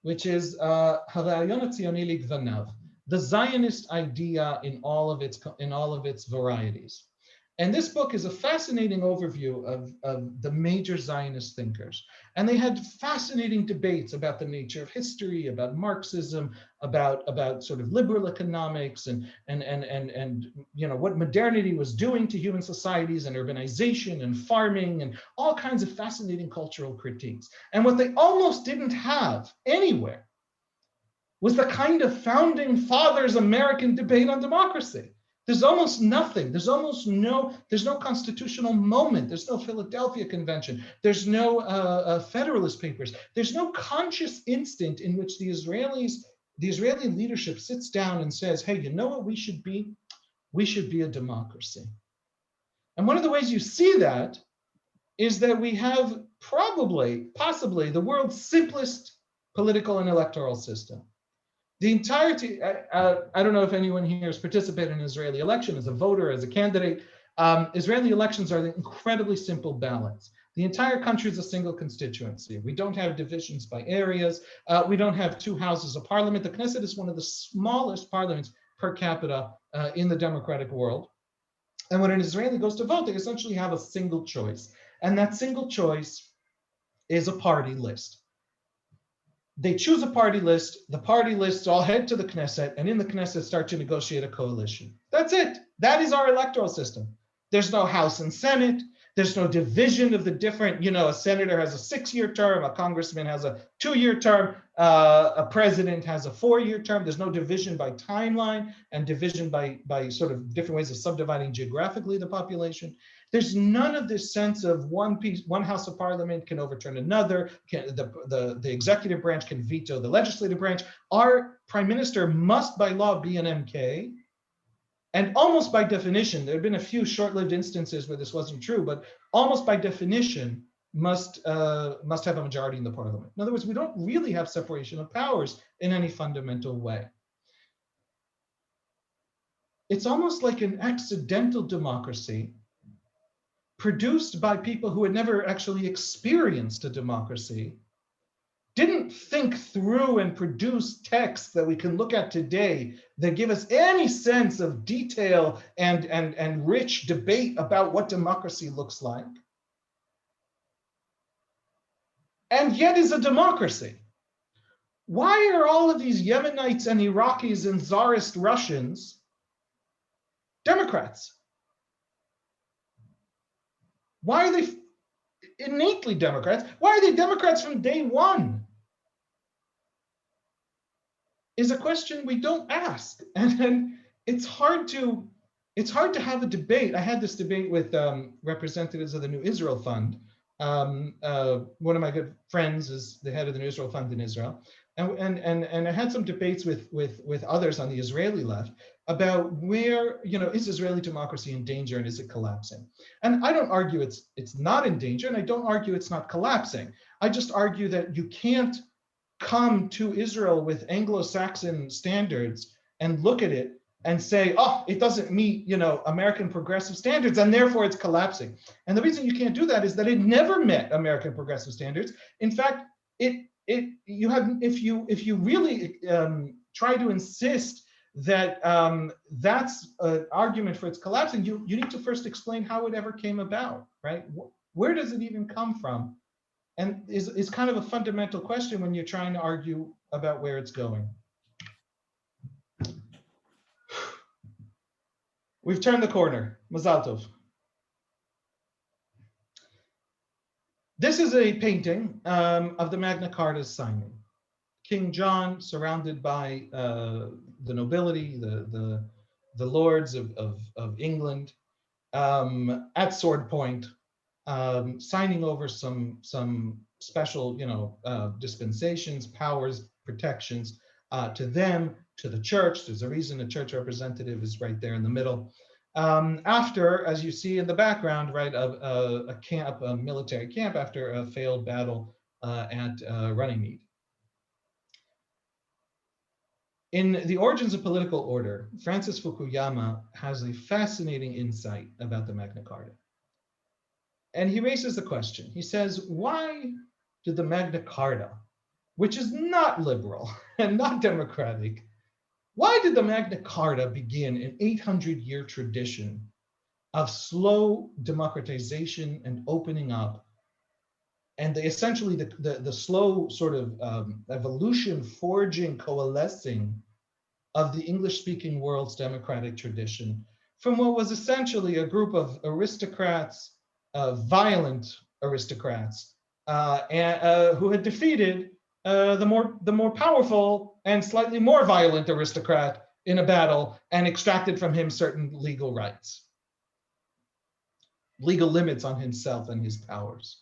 which is Harayon HaTzioni Ligvanav, the Zionist idea in all of its varieties. And this book is a fascinating overview of the major Zionist thinkers. And they had fascinating debates about the nature of history, about Marxism, about sort of liberal economics and what modernity was doing to human societies and urbanization and farming and all kinds of fascinating cultural critiques. And what they almost didn't have anywhere was the kind of founding fathers American debate on democracy. There's almost nothing. There's no constitutional moment. There's no Philadelphia Convention. There's no Federalist Papers. There's no conscious instant in which the Israeli leadership sits down and says, hey, you know what we should be? We should be a democracy. And one of the ways you see that is that we have possibly the world's simplest political and electoral system. The entirety, I don't know if anyone here has participated in an Israeli election as a voter, as a candidate. Israeli elections are incredibly simple ballots. The entire country is a single constituency. We don't have divisions by areas. We don't have two houses of parliament. The Knesset is one of the smallest parliaments per capita in the democratic world. And when an Israeli goes to vote, they essentially have a single choice. And that single choice is a party list. They choose a party list. The party lists all head to the Knesset, and in the Knesset start to negotiate a coalition. That's it. That is our electoral system. There's no House and Senate. There's no division of the different, a senator has a 6-year term, a congressman has a 2-year term, a president has a 4-year term. There's no division by timeline and division by sort of different ways of subdividing geographically the population. There's none of this sense of one house of parliament can overturn another, the executive branch can veto the legislative branch. Our prime minister must by law be an MK. And almost by definition, there have been a few short-lived instances where this wasn't true, but almost by definition must have a majority in the parliament. In other words, we don't really have separation of powers in any fundamental way. It's almost like an accidental democracy produced by people who had never actually experienced a democracy, didn't think through and produce texts that we can look at today that give us any sense of detail and rich debate about what democracy looks like, and yet is a democracy. Why are all of these Yemenites and Iraqis and Tsarist Russians Democrats? Why are they innately Democrats? Why are they Democrats from day one? Is a question we don't ask, and it's hard to have a debate. I had this debate with representatives of the New Israel Fund. One of my good friends is the head of the New Israel Fund in Israel, and I had some debates with others on the Israeli left about where, is Israeli democracy in danger and is it collapsing? And I don't argue it's not in danger, and I don't argue it's not collapsing. I just argue that you can't come to Israel with Anglo-Saxon standards and look at it and say, oh, it doesn't meet, American progressive standards, and therefore it's collapsing. And the reason you can't do that is that it never met American progressive standards. In fact, if you really try to insist that that's an argument for its collapsing, you need to first explain how it ever came about, right? Where does it even come from? And is kind of a fundamental question when you're trying to argue about where it's going. We've turned the corner. Mazal tov. This is a painting of the Magna Carta's signing. King John, surrounded by the nobility, the lords of England, at sword point, signing over some special, dispensations, powers, protections to them, to the church. There's a reason a church representative is right there in the middle. After, as you see in the background, right, a military camp after a failed battle at Runnymede. In The Origins of Political Order, Francis Fukuyama has a fascinating insight about the Magna Carta. And he raises the question. He says, why did the Magna Carta, which is not liberal and not democratic, why did the Magna Carta begin an 800-year tradition of slow democratization and opening up, and essentially the slow sort of evolution, forging, coalescing of the English-speaking world's democratic tradition from what was essentially a group of aristocrats, violent aristocrats, who had defeated the more powerful and slightly more violent aristocrat in a battle and extracted from him certain legal rights, legal limits on himself and his powers.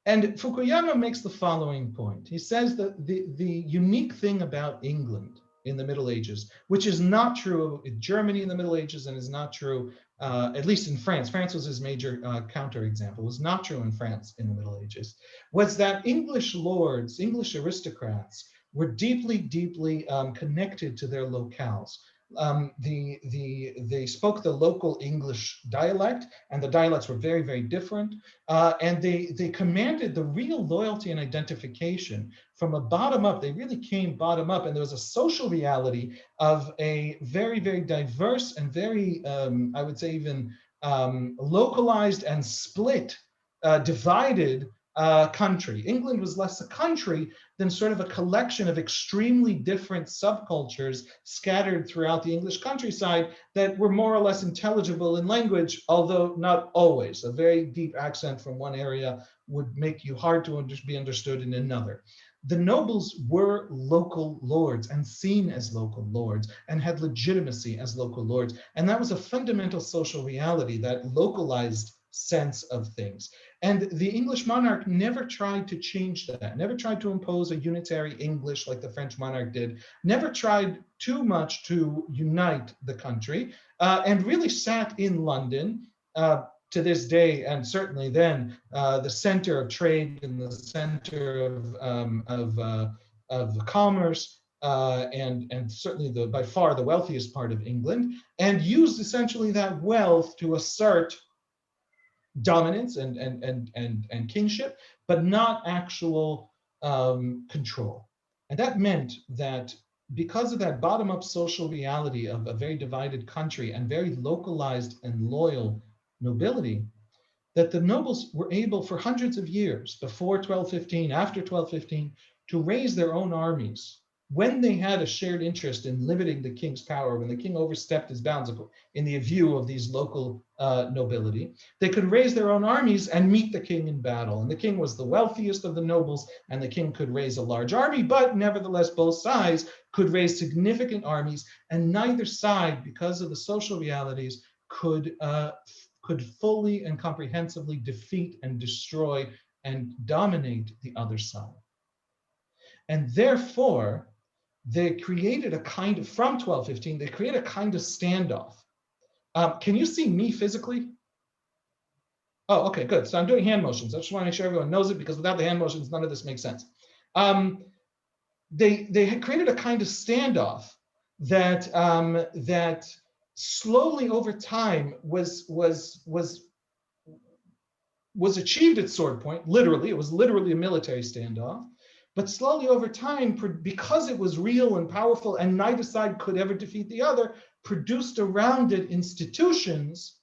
And Fukuyama makes the following point. He says that the unique thing about England in the Middle Ages, which is not true in Germany in the Middle Ages and is not true, at least in France. France was his major counterexample. It was not true in France in the Middle Ages, was that English lords, English aristocrats were deeply, deeply connected to their locales. They spoke the local English dialect, and the dialects were very, very different. And they commanded the real loyalty and identification from a bottom up. They really came bottom up, and there was a social reality of a very, very diverse and very, I would say even localized and split, divided country. England was less a country than sort of a collection of extremely different subcultures scattered throughout the English countryside that were more or less intelligible in language, although not always. A very deep accent from one area would make you hard to be understood in another. The nobles were local lords and seen as local lords and had legitimacy as local lords. And that was a fundamental social reality, that localized sense of things. And the English monarch never tried to change that, never tried to impose a unitary English like the French monarch did, never tried too much to unite the country, and really sat in London to this day, and certainly then, the center of trade and the center of commerce, and certainly by far the wealthiest part of England, and used essentially that wealth to assert dominance and kingship, but not actual control. And that meant that because of that bottom-up social reality of a very divided country and very localized and loyal nobility, that the nobles were able for hundreds of years, before 1215, after 1215, to raise their own armies when they had a shared interest in limiting the king's power, when the king overstepped his bounds in the view of these local nobility. They could raise their own armies and meet the king in battle. And the king was the wealthiest of the nobles, and the king could raise a large army, but nevertheless, both sides could raise significant armies, and neither side, because of the social realities, could fully and comprehensively defeat and destroy and dominate the other side. And therefore, they created a kind of, from 1215, they created a kind of standoff. Can you see me physically? Oh, okay, good. So I'm doing hand motions. I just want to make sure everyone knows it, because without the hand motions, none of this makes sense. They had created a kind of standoff that that slowly over time was achieved at sword point. Literally, it was literally a military standoff. But slowly over time, because it was real and powerful and neither side could ever defeat the other, produced around it institutions.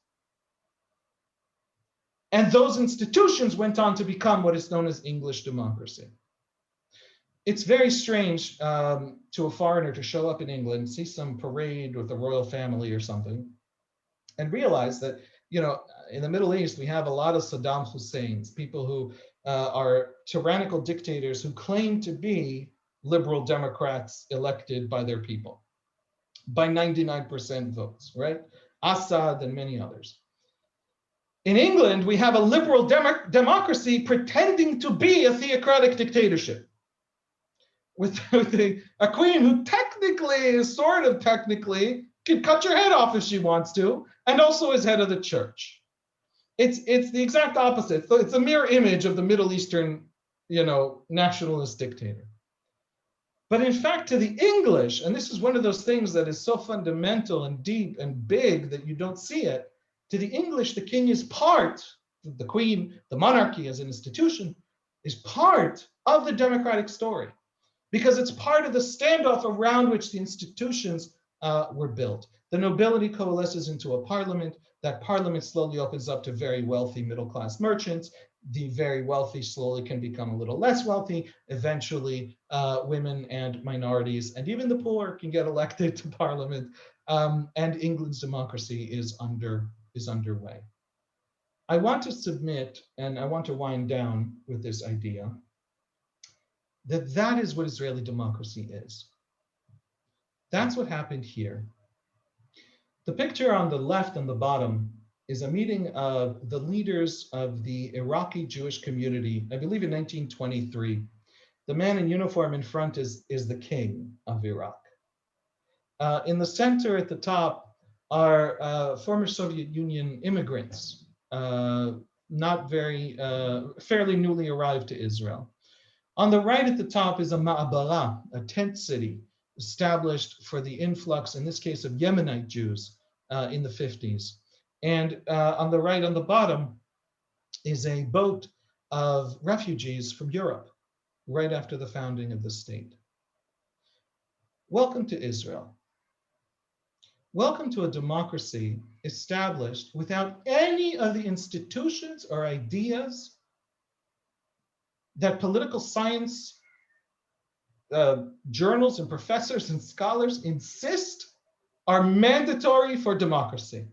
And those institutions went on to become what is known as English democracy. It's very strange to a foreigner to show up in England, see some parade with the royal family or something, and realize that, you know, in the Middle East, we have a lot of Saddam Husseins, people who are tyrannical dictators who claim to be liberal Democrats elected by their people by 99% votes, right? Assad and many others. In England, we have a liberal democracy pretending to be a theocratic dictatorship with a queen who technically, sort of technically, can cut your head off if she wants to, and also is head of the church. It's the exact opposite. So it's a mirror image of the Middle Eastern, you know, nationalist dictator. But in fact, to the English, and this is one of those things that is so fundamental and deep and big that you don't see it, to the English, the king is part, the queen, the monarchy as an institution, is part of the democratic story, because it's part of the standoff around which the institutions were built. The nobility coalesces into a parliament. That parliament slowly opens up to very wealthy middle-class merchants. The very wealthy slowly can become a little less wealthy. Eventually, women and minorities and even the poor can get elected to parliament. And England's democracy is underway. I want to submit, and I want to wind down with this idea, that that is what Israeli democracy is. That's what happened here. The picture on the left on the bottom is a meeting of the leaders of the Iraqi Jewish community, I believe in 1923. The man in uniform in front is the king of Iraq. In the center at the top are former Soviet Union immigrants, not very, fairly newly arrived to Israel. On the right at the top is a ma'abara, a tent city, established for the influx, in this case, of Yemenite Jews in the 50s. And on the right on the bottom is a boat of refugees from Europe, right after the founding of the state. Welcome to Israel. Welcome to a democracy established without any of the institutions or ideas that political science journals and professors and scholars insist are mandatory for democracy.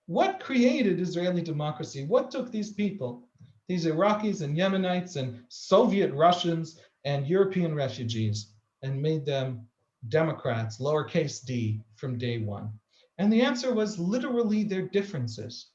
What created Israeli democracy? What took these people, these Iraqis and Yemenites and Soviet Russians and European refugees, and made them Democrats, lowercase d, from day one? And the answer was literally their differences.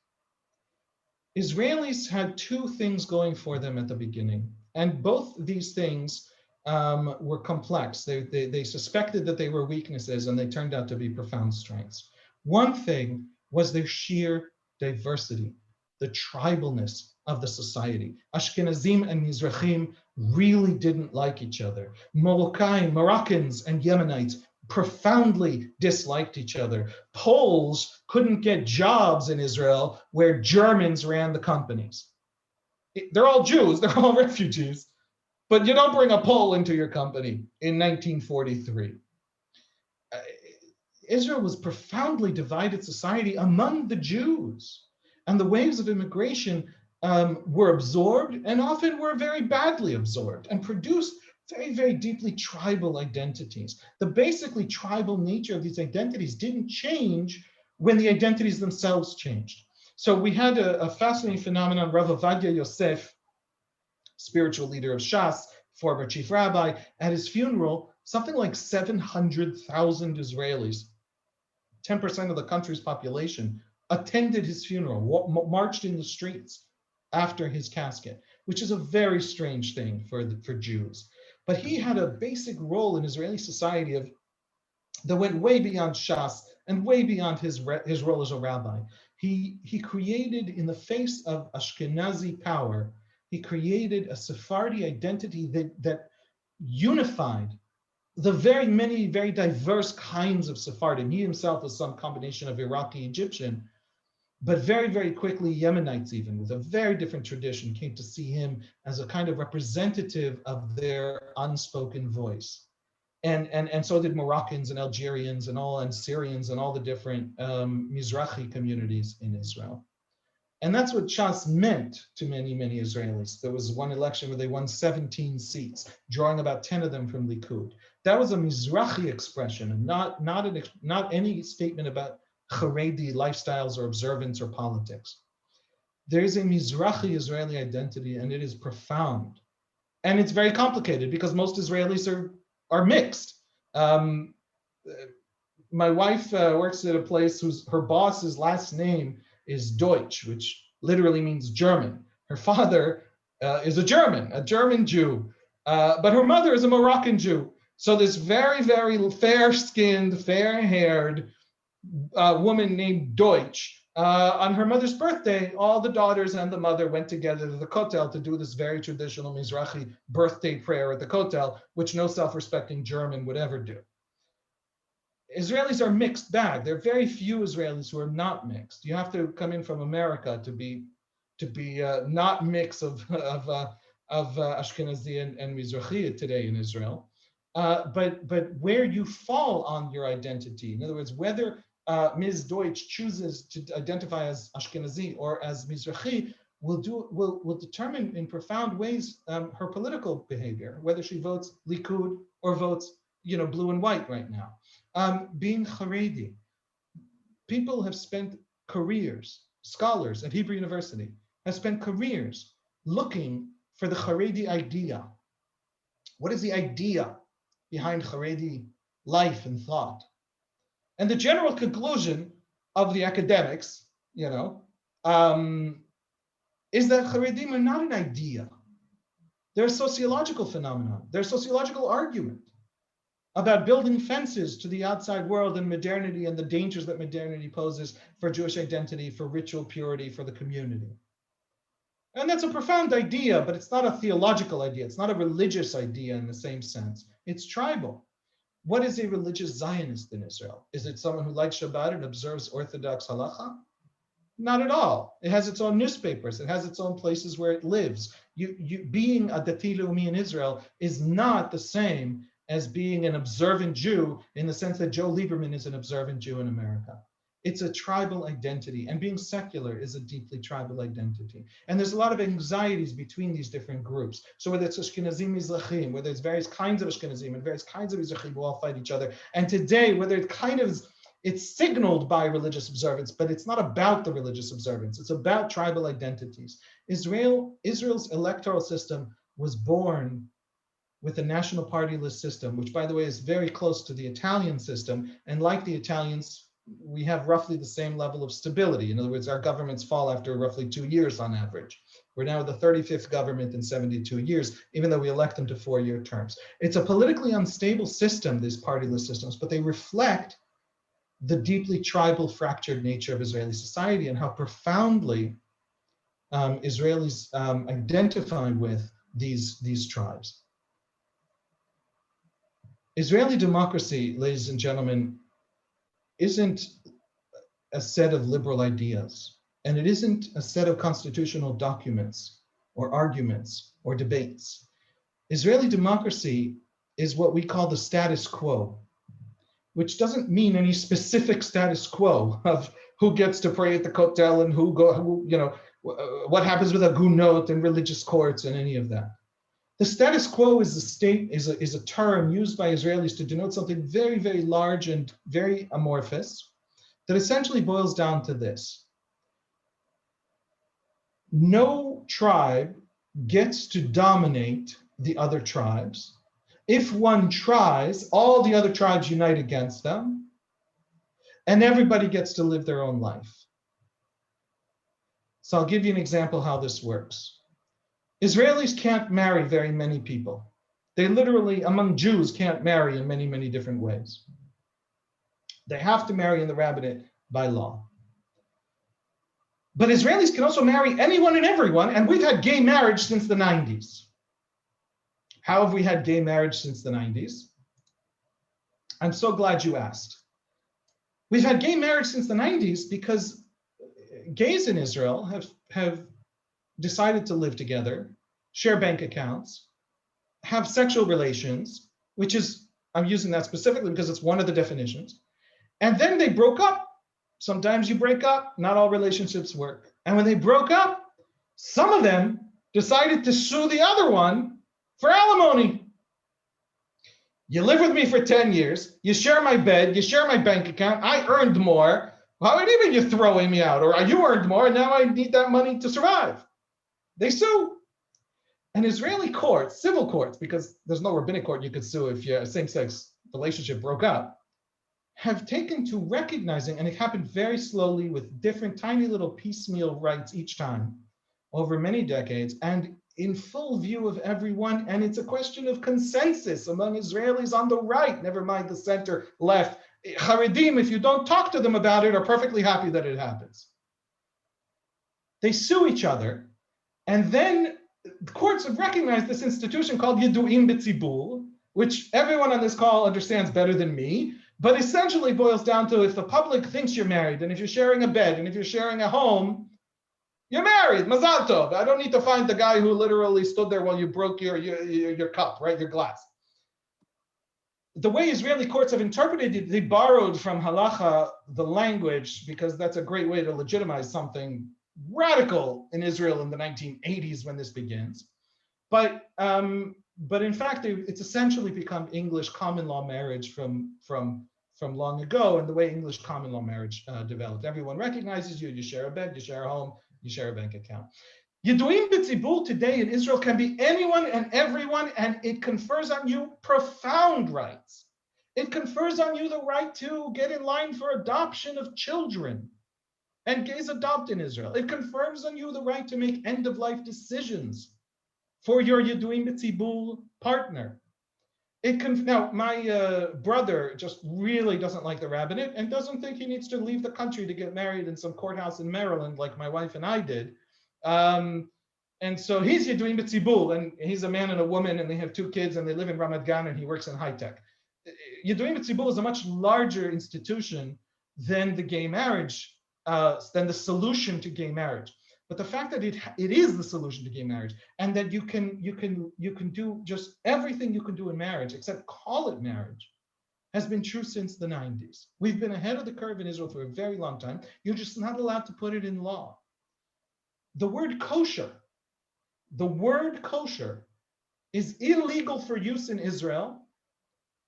Israelis had two things going for them at the beginning, and both these things were complex. They suspected that they were weaknesses, and they turned out to be profound strengths. One thing was their sheer diversity, the tribalness of the society. Ashkenazim and Mizrahim really didn't like each other. Moroccans and Yemenites profoundly disliked each other. Poles couldn't get jobs in Israel where Germans ran the companies. They're all Jews, they're all refugees, but you don't bring a Pole into your company in 1943. Israel was profoundly divided society among the Jews, and the waves of immigration were absorbed, and often were very badly absorbed, and produced very, very deeply tribal identities. The basically tribal nature of these identities didn't change when the identities themselves changed. So we had a fascinating phenomenon. Rav Ovadia Yosef, spiritual leader of Shas, former chief rabbi, at his funeral, something like 700,000 Israelis, 10% of the country's population, attended his funeral, marched in the streets after his casket, which is a very strange thing for Jews. But he had a basic role in Israeli society that went way beyond Shas and way beyond his role as a rabbi. He created, in the face of Ashkenazi power, he created a Sephardi identity that unified the very many, very diverse kinds of Sephardim. He himself was some combination of Iraqi, Egyptian, but very, very quickly, Yemenites, even with a very different tradition, came to see him as a kind of representative of their unspoken voice. And so did Moroccans and Algerians and Syrians and all the different Mizrahi communities in Israel. And that's what Shas meant to many, many Israelis. There was one election where they won 17 seats, drawing about 10 of them from Likud. That was a Mizrahi expression, and not any statement about Haredi lifestyles or observance or politics. There is a Mizrahi Israeli identity, and it is profound. And it's very complicated because most Israelis are mixed. My wife works at a place her boss's last name is Deutsch, which literally means German. Her father is a German Jew, but her mother is a Moroccan Jew. So this very, very fair-skinned, fair-haired woman named Deutsch, on her mother's birthday, all the daughters and the mother went together to the Kotel to do this very traditional Mizrahi birthday prayer at the Kotel, which no self-respecting German would ever do. Israelis are mixed bag. There are very few Israelis who are not mixed. You have to come in from America to be not mix of Ashkenazi and Mizrahi today in Israel. But where you fall on your identity, in other words, whether Ms. Deutsch chooses to identify as Ashkenazi or as Mizrahi, will determine in profound ways her political behavior, whether she votes Likud or votes blue and white right now. Being Haredi, people have spent careers, scholars at Hebrew University have spent careers looking for the Haredi idea. What is the idea behind Haredi life and thought? And the general conclusion of the academics, is that Haredim are not an idea. They're a sociological phenomenon. They're a sociological argument about building fences to the outside world and modernity and the dangers that modernity poses for Jewish identity, for ritual purity, for the community. And that's a profound idea, but it's not a theological idea. It's not a religious idea in the same sense. It's tribal. What is a religious Zionist in Israel? Is it someone who likes Shabbat and observes Orthodox halacha? Not at all. It has its own newspapers. It has its own places where it lives. Being a Dati Leumi in Israel is not the same as being an observant Jew in the sense that Joe Lieberman is an observant Jew in America. It's a tribal identity, and being secular is a deeply tribal identity. And there's a lot of anxieties between these different groups. So whether it's Ashkenazim, Mizrahim, whether it's various kinds of Ashkenazim and various kinds of Mizrahim who all fight each other. And today, whether it's signaled by religious observance, but it's not about the religious observance. It's about tribal identities. Israel's electoral system was born with a national party list system, which, by the way, is very close to the Italian system. And like the Italians, we have roughly the same level of stability. In other words, our governments fall after roughly 2 years on average. We're now the 35th government in 72 years, even though we elect them to 4-year terms. It's a politically unstable system, these party list systems, but they reflect the deeply tribal, fractured nature of Israeli society and how profoundly Israelis identify with these tribes. Israeli democracy, ladies and gentlemen, isn't a set of liberal ideas, and it isn't a set of constitutional documents or arguments or debates. Israeli democracy is what we call the status quo, which doesn't mean any specific status quo of who gets to pray at the Kotel and what happens with a gunot and religious courts and any of that. The status quo is a term used by Israelis to denote something very, very large and very amorphous that essentially boils down to this. No tribe gets to dominate the other tribes. If one tries, all the other tribes unite against them, and everybody gets to live their own life. So I'll give you an example how this works. Israelis can't marry very many people. They literally, among Jews, can't marry in many, many different ways. They have to marry in the rabbinate by law. But Israelis can also marry anyone and everyone, and we've had gay marriage since the 90s. How have we had gay marriage since the 90s? I'm so glad you asked. We've had gay marriage since the 90s because gays in Israel have decided to live together, share bank accounts, have sexual relations, which is, I'm using that specifically because it's one of the definitions. And then they broke up. Sometimes you break up, not all relationships work. And when they broke up, some of them decided to sue the other one for alimony. You live with me for 10 years, you share my bed, you share my bank account, I earned more. How do you mean you're throwing me out? Or you earned more and now I need that money to survive. They sue. And Israeli courts, civil courts, because there's no rabbinic court you could sue if your same-sex relationship broke up, have taken to recognizing, and it happened very slowly with different tiny little piecemeal rights each time over many decades, and in full view of everyone. And it's a question of consensus among Israelis on the right, never mind the center left. Haredim, if you don't talk to them about it, are perfectly happy that it happens. They sue each other. And then the courts have recognized this institution called Yedu'im B'tzibur, which everyone on this call understands better than me, but essentially boils down to if the public thinks you're married, and if you're sharing a bed, and if you're sharing a home, you're married, mazal tov. I don't need to find the guy who literally stood there while you broke your cup, right, your glass. The way Israeli courts have interpreted it, they borrowed from halacha the language, because that's a great way to legitimize something radical in Israel in the 1980s when this begins. But in fact, it's essentially become English common law marriage from long ago, and the way English common law marriage developed. Everyone recognizes you, you share a bed, you share a home, you share a bank account. Yedu'im B'tzibur today in Israel can be anyone and everyone, and it confers on you profound rights. It confers on you the right to get in line for adoption of children. And gays adopt in Israel. It confirms on you the right to make end-of-life for your Yedu'im B'tzibur partner. Now, my brother just really doesn't like the rabbinate and doesn't think he needs to leave the country to get married in some courthouse in Maryland like my wife and I did. And so he's Yedu'im B'tzibur, and he's a man and a woman, and they have 2 kids, and they live in Ramat Gan, and he works in high tech. Yedu'im B'tzibur is a much larger institution than the gay marriage, than the solution to gay marriage. But the fact that it is the solution to gay marriage, and that you can do just everything you can do in marriage except call it marriage, has been true since the 90s. We've been ahead of the curve in Israel for a very long time. You're just not allowed to put it in law. The word kosher is illegal for use in Israel,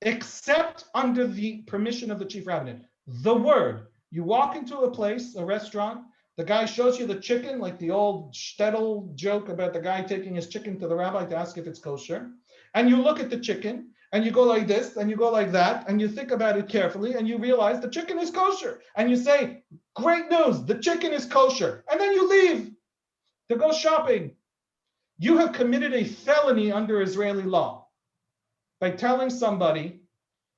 except under the permission of the chief rabbinate. The word, you walk into a place, a restaurant, the guy shows you the chicken, like the old shtetl joke about the guy taking his chicken to the rabbi to ask if it's kosher. And you look at the chicken, and you go like this, and you go like that, and you think about it carefully, and you realize the chicken is kosher. And you say, great news, the chicken is kosher. And then you leave to go shopping. You have committed a felony under Israeli law by telling somebody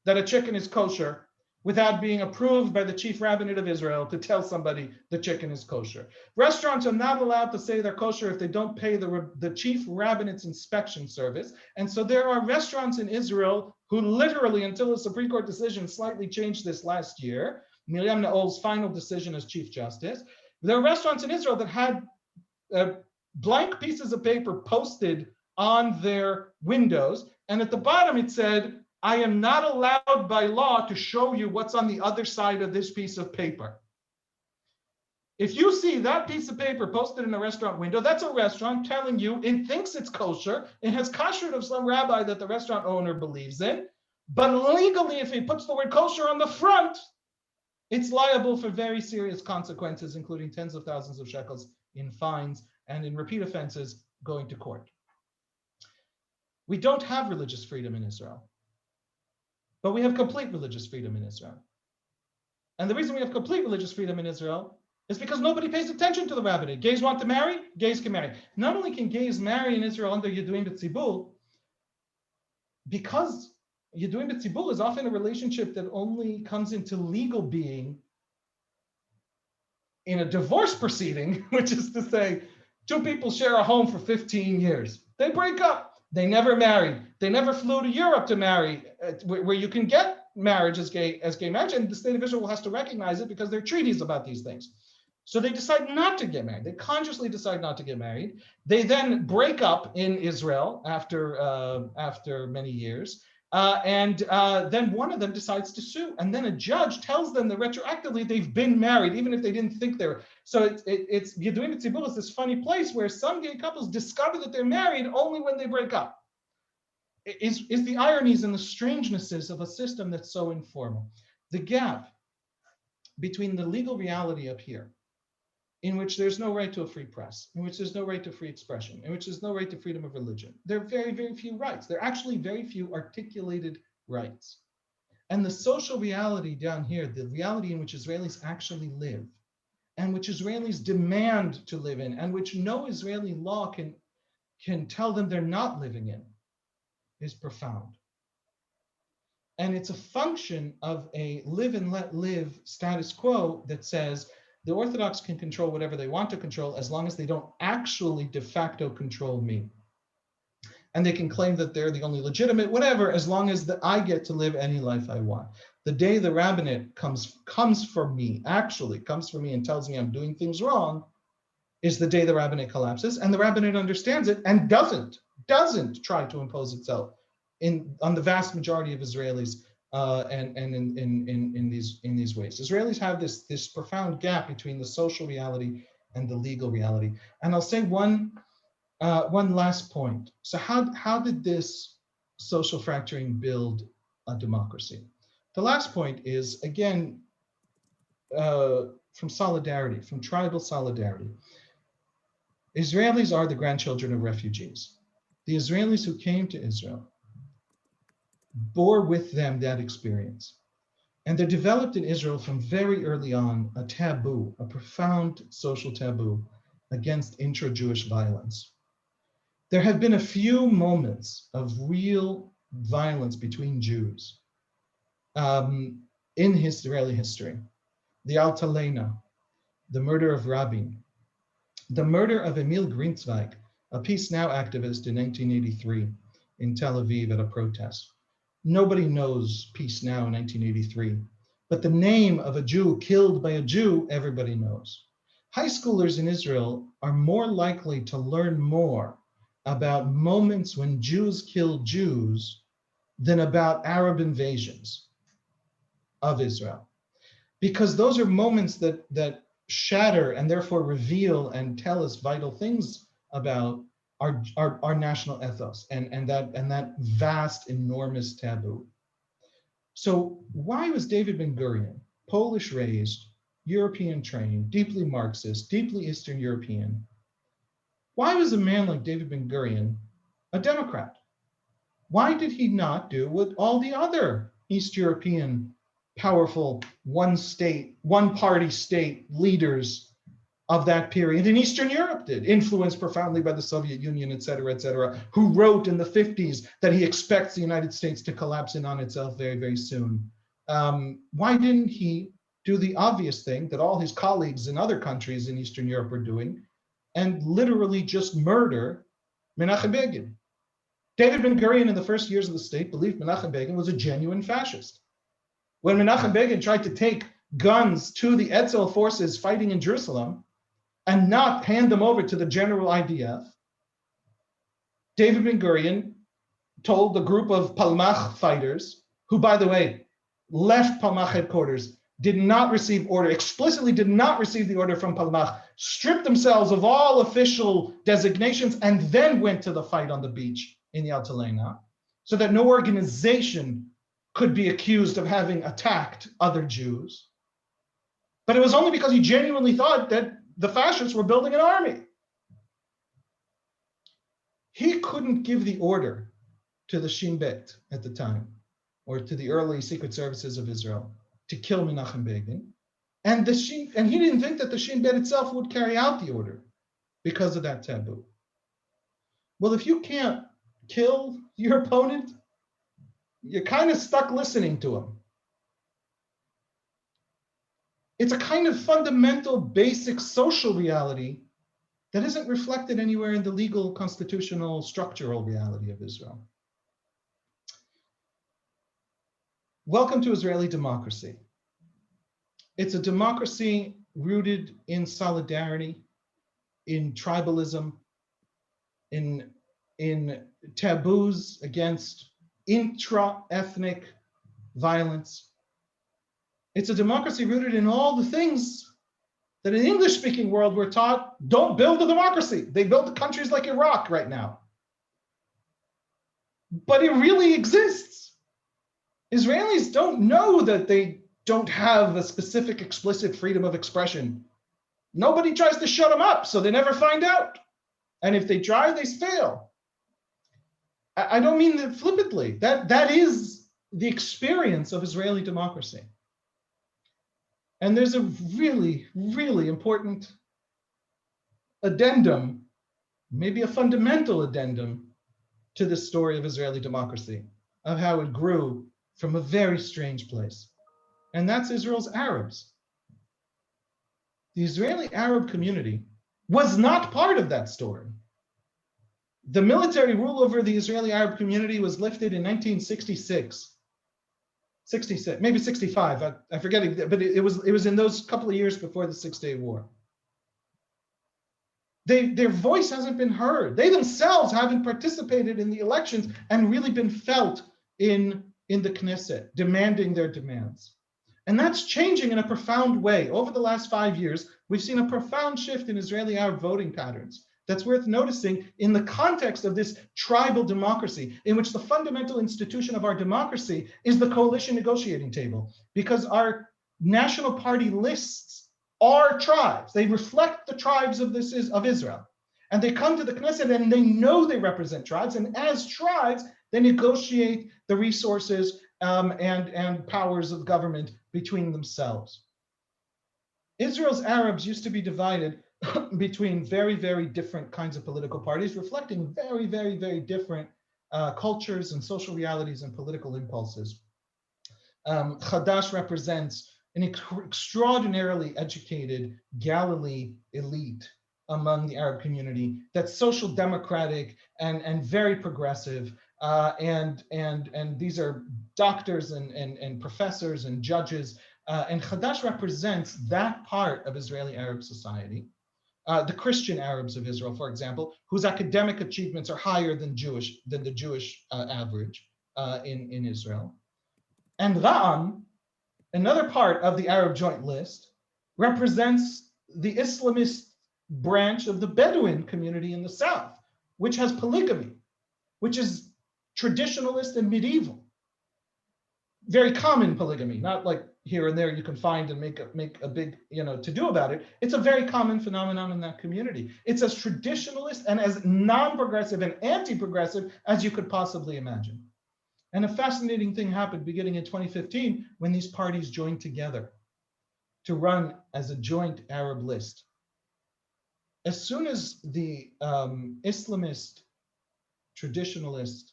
that a chicken is kosher without being approved by the chief rabbinate of Israel to tell somebody the chicken is kosher. Restaurants are not allowed to say they're kosher if they don't pay the chief rabbinate's inspection service. And so there are restaurants in Israel who literally, until a Supreme Court decision slightly changed this last year, Miriam Naol's final decision as Chief Justice, there are restaurants in Israel that had blank pieces of paper posted on their windows. And at the bottom it said, I am not allowed by law to show you what's on the other side of this piece of paper. If you see that piece of paper posted in a restaurant window, that's a restaurant telling you it thinks it's kosher. It has kashrut of some rabbi that the restaurant owner believes in. But legally, if he puts the word kosher on the front, it's liable for very serious consequences, including tens of thousands of shekels in fines and in repeat offenses going to court. We don't have religious freedom in Israel. But we have complete religious freedom in Israel. And the reason we have complete religious freedom in Israel is because nobody pays attention to the rabbinate. Gays want to marry, gays can marry. Not only can gays marry in Israel under Yaduim B'Tzibur, because Yaduim B'Tzibur is often a relationship that only comes into legal being in a divorce proceeding, which is to say, two people share a home for 15 years. They break up. They never married. They never flew to Europe to marry, where you can get marriage as gay marriage, and the state of Israel has to recognize it because there are treaties about these things. So they decide not to get married. They consciously decide not to get married. They then break up in Israel after many years, and then one of them decides to sue, and then a judge tells them that retroactively they've been married, even if they didn't think they were. So it's Yaduim B'Tzibur is this funny place where some gay couples discover that they're married only when they break up. Is the ironies and the strangenesses of a system that's so informal. The gap between the legal reality up here, in which there's no right to a free press, in which there's no right to free expression, in which there's no right to freedom of religion. There are very, very few rights. There are actually very few articulated rights. And the social reality down here, the reality in which Israelis actually live, and which Israelis demand to live in, and which no Israeli law can tell them they're not living in, is profound. And it's a function of a live and let live status quo that says the Orthodox can control whatever they want to control as long as they don't actually de facto control me. And they can claim that they're the only legitimate, whatever, as long as I get to live any life I want. The day the rabbinate comes for me and tells me I'm doing things wrong is the day the rabbinate collapses, and the rabbinate understands it and doesn't try to impose itself on the vast majority of Israelis and in these ways. Israelis have this profound gap between the social reality and the legal reality. And I'll say one last point. So how did this social fracturing build a democracy? The last point is, again, from solidarity, from tribal solidarity. Israelis are the grandchildren of refugees. The Israelis who came to Israel bore with them that experience. And there developed in Israel from very early on a taboo, a profound social taboo against intra-Jewish violence. There have been a few moments of real violence between Jews in Israeli history. The Altalena, the murder of Rabin, the murder of Emil Grünzweig, a Peace Now activist in 1983 in Tel Aviv at a protest. Nobody knows Peace Now in 1983, but the name of a Jew killed by a Jew, everybody knows. High schoolers in Israel are more likely to learn more about moments when Jews killed Jews than about Arab invasions. of Israel, because those are moments that shatter and therefore reveal and tell us vital things about our national ethos and that vast, enormous taboo. So why was David Ben-Gurion, Polish raised, European trained, deeply Marxist, deeply Eastern European, why was a man like David Ben-Gurion a Democrat? Why did he not do what all the other East European powerful one party state leaders of that period in Eastern Europe did, influenced profoundly by the Soviet Union, et cetera, who wrote in the 50s that he expects the United States to collapse in on itself very, very soon? Why didn't he do the obvious thing that all his colleagues in other countries in Eastern Europe were doing and literally just murder Menachem Begin? David Ben-Gurion in the first years of the state believed Menachem Begin was a genuine fascist. When Menachem Begin tried to take guns to the Etzel forces fighting in Jerusalem and not hand them over to the general IDF, David Ben-Gurion told the group of Palmach fighters, who, by the way, left Palmach headquarters, did not receive order, explicitly did not receive the order from Palmach, stripped themselves of all official designations, and then went to the fight on the beach in Yaltalena, so that no organization could be accused of having attacked other Jews. But it was only because he genuinely thought that the fascists were building an army. He couldn't give the order to the Shin Bet at the time, or to the early secret services of Israel, to kill Menachem Begin. And he didn't think that the Shin Bet itself would carry out the order because of that taboo. Well, if you can't kill your opponent, you're kind of stuck listening to him. It's a kind of fundamental, basic social reality that isn't reflected anywhere in the legal, constitutional, structural reality of Israel. Welcome to Israeli democracy. It's a democracy rooted in solidarity, in tribalism, in taboos against intra-ethnic violence. It's a democracy rooted in all the things that in the English-speaking world we're taught don't build a democracy. They build countries like Iraq right now. But it really exists. Israelis don't know that they don't have a specific explicit freedom of expression. Nobody tries to shut them up, so they never find out. And if they try, they fail. I don't mean that flippantly. That is the experience of Israeli democracy. And there's a really, really important addendum, maybe a fundamental addendum to the story of Israeli democracy, of how it grew from a very strange place. And that's Israel's Arabs. The Israeli Arab community was not part of that story. The military rule over the Israeli Arab community was lifted in 1966. 66, maybe 65, I forget, but it was in those couple of years before the 6-Day War. Their voice hasn't been heard. They themselves haven't participated in the elections and really been felt in the Knesset, demanding their demands. And that's changing in a profound way. Over the last 5 years, we've seen a profound shift in Israeli Arab voting patterns. That's worth noticing in the context of this tribal democracy, in which the fundamental institution of our democracy is the coalition negotiating table, because our national party lists are tribes. They reflect the tribes of Israel. And they come to the Knesset and they know they represent tribes. And as tribes, they negotiate the resources and powers of government between themselves. Israel's Arabs used to be divided between very, very different kinds of political parties, reflecting very, very, very different cultures and social realities and political impulses. Hadash represents an extraordinarily educated Galilee elite among the Arab community that's social democratic and very progressive. And these are doctors and professors and judges. And Hadash represents that part of Israeli Arab society. The Christian Arabs of Israel, for example, whose academic achievements are higher than the Jewish average in Israel. And Ra'am, Another part of the Arab Joint List represents the Islamist branch of the Bedouin community in the south, which has polygamy, which is traditionalist and medieval. Very common polygamy, not like here and there you can find and make a big, to do about it. It's a very common phenomenon in that community. It's as traditionalist and as non-progressive and anti-progressive as you could possibly imagine. And a fascinating thing happened beginning in 2015 when these parties joined together to run as a joint Arab list. As soon as the Islamist, traditionalist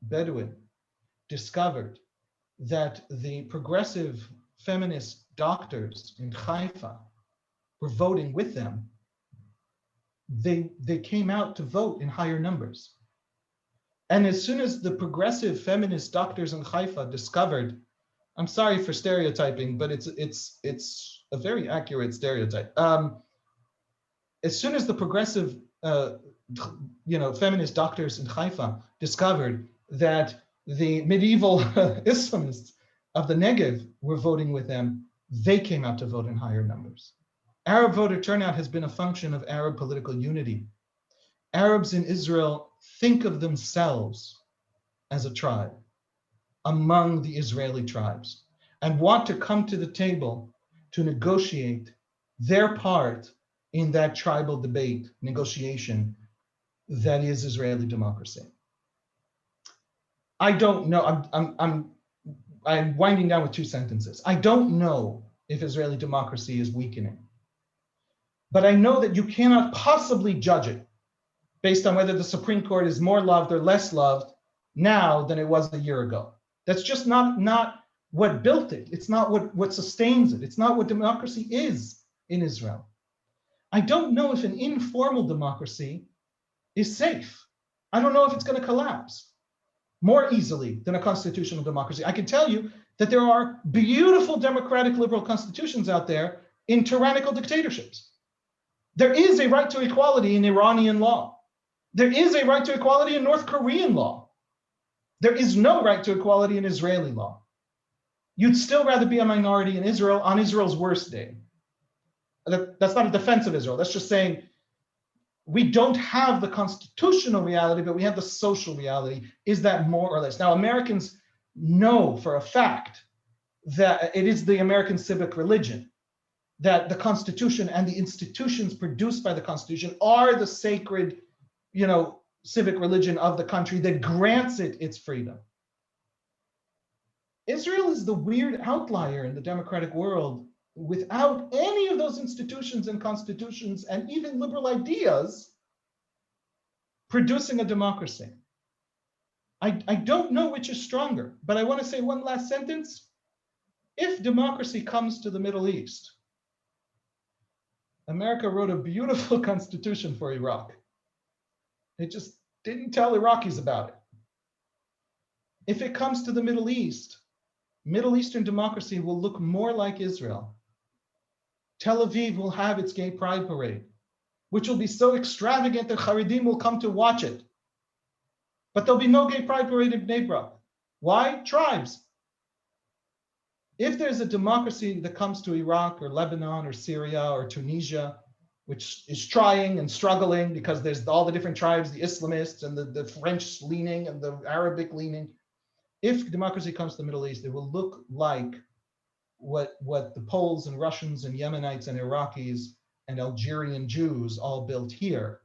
Bedouin discovered that the progressive feminist doctors in Haifa were voting with them, they came out to vote in higher numbers. And as soon as the progressive feminist doctors in Haifa discovered, I'm sorry for stereotyping, but it's a very accurate stereotype. As soon as the progressive feminist doctors in Haifa discovered that the medieval Islamists of the Negev were voting with them, they came out to vote in higher numbers. Arab voter turnout has been a function of Arab political unity. Arabs in Israel think of themselves as a tribe among the Israeli tribes and want to come to the table to negotiate their part in that tribal debate, negotiation that is Israeli democracy. I don't know, I'm winding down with 2 sentences. I don't know if Israeli democracy is weakening, but I know that you cannot possibly judge it based on whether the Supreme Court is more loved or less loved now than it was a year ago. That's just not what built it. It's not what sustains it. It's not what democracy is in Israel. I don't know if an informal democracy is safe. I don't know if it's going to collapse more easily than a constitutional democracy. I can tell you that there are beautiful democratic liberal constitutions out there in tyrannical dictatorships. There is a right to equality in Iranian law. There is a right to equality in North Korean law. There is no right to equality in Israeli law. You'd still rather be a minority in Israel on Israel's worst day. That's not a defense of Israel. That's just saying we don't have the constitutional reality, but we have the social reality. Is that more or less? Now, Americans know for a fact that it is the American civic religion, that the Constitution and the institutions produced by the Constitution are the sacred, civic religion of the country that grants it its freedom. Israel is the weird outlier in the democratic world without any of those institutions and constitutions and even liberal ideas producing a democracy. I don't know which is stronger, but I want to say one last sentence. If democracy comes to the Middle East, America wrote a beautiful constitution for Iraq. It just didn't tell Iraqis about it. If it comes to the Middle East, Middle Eastern democracy will look more like Israel. Tel Aviv will have its gay pride parade, which will be so extravagant that Haredim will come to watch it. But there'll be no gay pride parade in Bnei Brak. Why? Tribes. If there's a democracy that comes to Iraq or Lebanon or Syria or Tunisia, which is trying and struggling because there's all the different tribes, the Islamists and the French leaning and the Arabic leaning, if democracy comes to the Middle East, it will look like what the Poles and Russians and Yemenites and Iraqis and Algerian Jews all built here,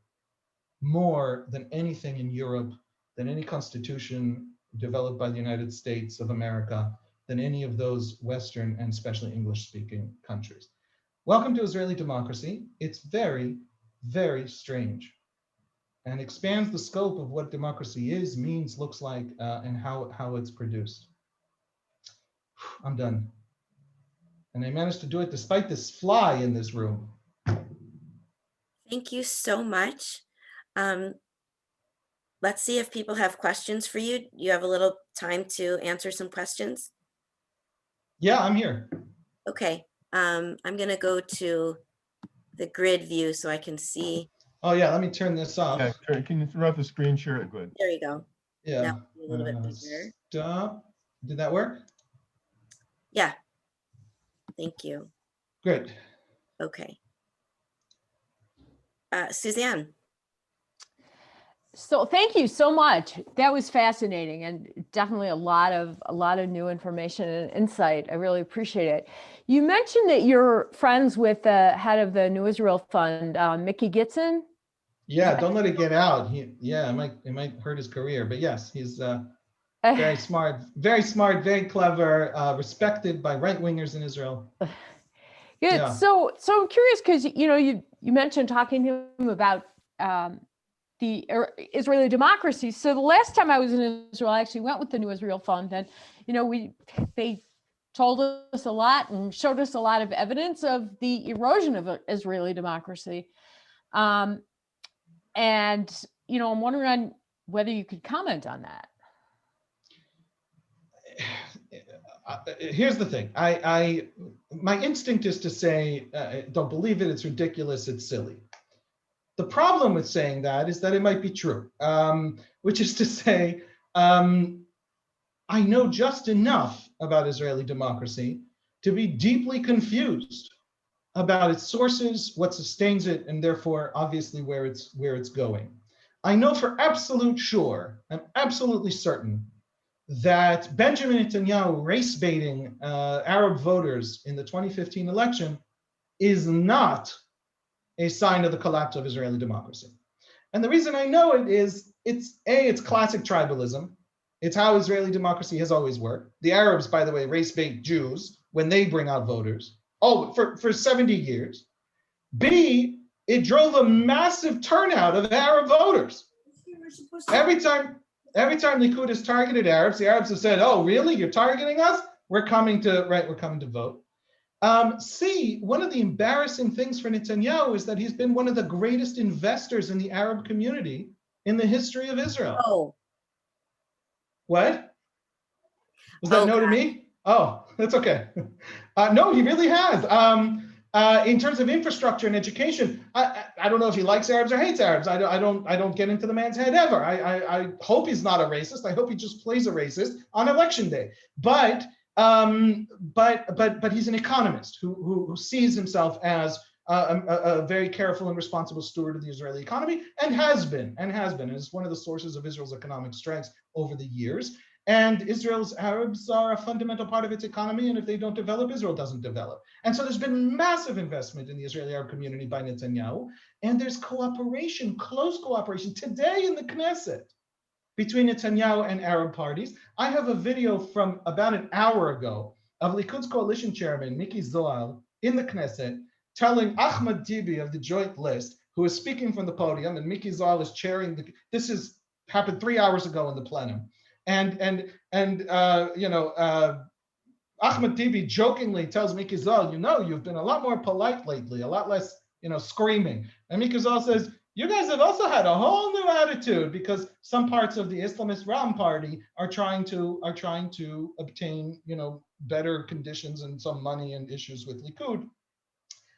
more than anything in Europe, than any constitution developed by the United States of America, than any of those Western and especially English-speaking countries. Welcome to Israeli democracy. It's very, very strange and expands the scope of what democracy is, means, looks like, and how it's produced. I'm done. And I managed to do it despite this fly in this room. Thank you so much. Let's see if people have questions for you. You have a little time to answer some questions. Yeah, I'm here. Okay, I'm gonna go to the grid view so I can see. Oh yeah, let me turn this off. Yeah, can you throw out the screen share it? Good. There you go. Yeah. Now a little bit bigger. Stop. Did that work? Yeah. Thank you. Great. Okay. Suzanne. So thank you so much. That was fascinating and definitely a lot of new information and insight. I really appreciate it. You mentioned that you're friends with the head of the New Israel Fund, Mickey Gitson. Yeah, don't let it get out. It might hurt his career. But yes, he's very smart, very clever, respected by right wingers in Israel. Good. Yeah. So I'm curious because you mentioned talking to him about the Israeli democracy. So the last time I was in Israel, I actually went with the New Israel Fund, and they told us a lot and showed us a lot of evidence of the erosion of Israeli democracy. And I'm wondering whether you could comment on that. Here's the thing. My instinct is to say, don't believe it. It's ridiculous. It's silly. The problem with saying that is that it might be true, which is to say, I know just enough about Israeli democracy to be deeply confused about its sources, what sustains it, and therefore, obviously, where it's going. I know for absolute sure, I'm absolutely certain that Benjamin Netanyahu race baiting Arab voters in the 2015 election is not a sign of the collapse of Israeli democracy. And the reason I know it is it's classic tribalism. It's how Israeli democracy has always worked. The Arabs, by the way, race bait Jews when they bring out voters, for 70 years. B, it drove a massive turnout of Arab voters. Every time Likud has targeted Arabs, the Arabs have said, "Oh, really? You're targeting us? We're coming to vote." C, one of the embarrassing things for Netanyahu is that he's been one of the greatest investors in the Arab community in the history of Israel. Oh. What? Was that no to me? Oh, that's okay. No, he really has. In terms of infrastructure and education, I don't know if he likes Arabs or hates Arabs. I don't get into the man's head ever. I hope he's not a racist. I hope he just plays a racist on election day. But he's an economist who sees himself as a very careful and responsible steward of the Israeli economy, and has been, and is one of the sources of Israel's economic strengths over the years. And Israel's Arabs are a fundamental part of its economy, and if they don't develop, Israel doesn't develop. And so there's been massive investment in the Israeli Arab community by Netanyahu, and there's cooperation, close cooperation today in the Knesset between Netanyahu and Arab parties. I have a video from about an hour ago of Likud's coalition chairman, Miki Zohar, in the Knesset, telling Ahmad Tibi of the Joint List, who is speaking from the podium, and Miki Zohar is chairing this happened 3 hours ago in the plenum. And Ahmed Tibi jokingly tells Miki Zohar, you've been a lot more polite lately, a lot less, screaming. And Miki Zohar says, you guys have also had a whole new attitude because some parts of the Islamist Ram party are trying to obtain, better conditions and some money and issues with Likud,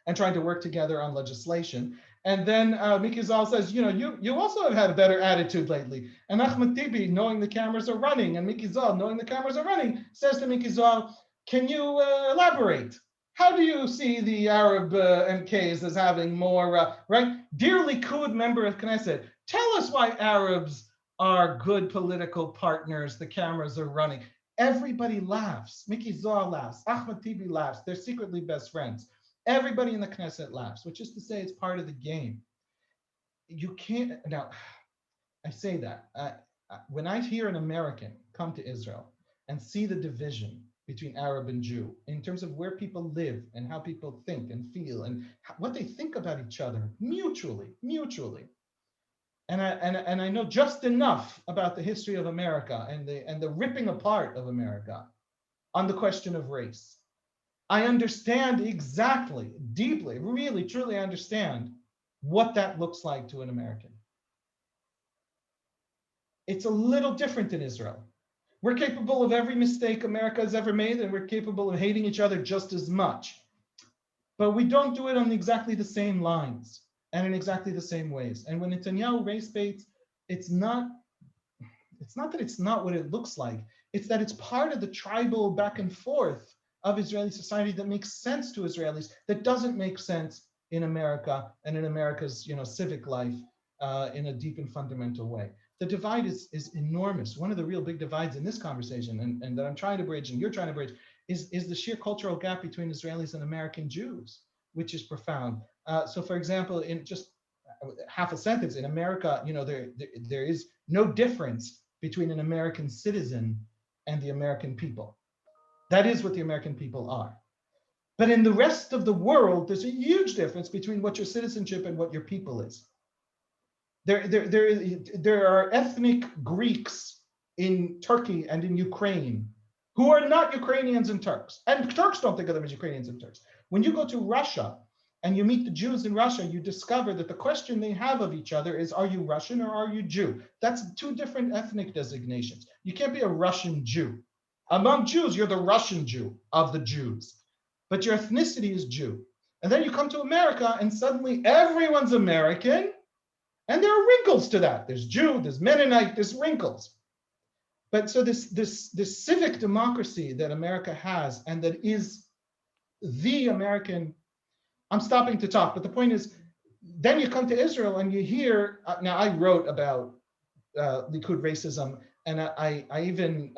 and trying to work together on legislation. And then Miki Zohar says, you also have had a better attitude lately. And Ahmed Tibi, knowing the cameras are running, and Miki Zohar, knowing the cameras are running, says to Miki Zohar, can you elaborate? How do you see the Arab MKs as having more, right? Dear Likud member of Knesset, tell us why Arabs are good political partners. The cameras are running. Everybody laughs. Miki Zohar laughs. Ahmed Tibi laughs. They're secretly best friends. Everybody in the Knesset laughs, which is to say it's part of the game. You can't, now, I say that, when I hear an American come to Israel and see the division between Arab and Jew in terms of where people live and how people think and feel and what they think about each other mutually. And I know just enough about the history of America and the ripping apart of America on the question of race. I understand exactly, deeply, really, truly understand what that looks like to an American. It's a little different in Israel. We're capable of every mistake America has ever made, and we're capable of hating each other just as much. But we don't do it on exactly the same lines and in exactly the same ways. And when Netanyahu race baits, it's not that it's not what it looks like. It's that it's part of the tribal back and forth of Israeli society that makes sense to Israelis that doesn't make sense in America and in America's civic life in a deep and fundamental way. The divide is enormous. One of the real big divides in this conversation, and that I'm trying to bridge and you're trying to bridge, is the sheer cultural gap between Israelis and American Jews, which is profound. So for example, in just half a sentence, in America, there is no difference between an American citizen and the American people. That is what the American people are. But in the rest of the world, there's a huge difference between what your citizenship and what your people is. There are ethnic Greeks in Turkey and in Ukraine who are not Ukrainians and Turks. And Turks don't think of them as Ukrainians and Turks. When you go to Russia and you meet the Jews in Russia, you discover that the question they have of each other is, are you Russian or are you Jew? That's two different ethnic designations. You can't be a Russian Jew. Among Jews, you're the Russian Jew of the Jews, but your ethnicity is Jew. And then you come to America and suddenly everyone's American, and there are wrinkles to that. There's Jew, there's Mennonite, there's wrinkles. But so this civic democracy that America has, and that is the American, I'm stopping to talk, but the point is, then you come to Israel and you hear, now I wrote about Likud racism, and I even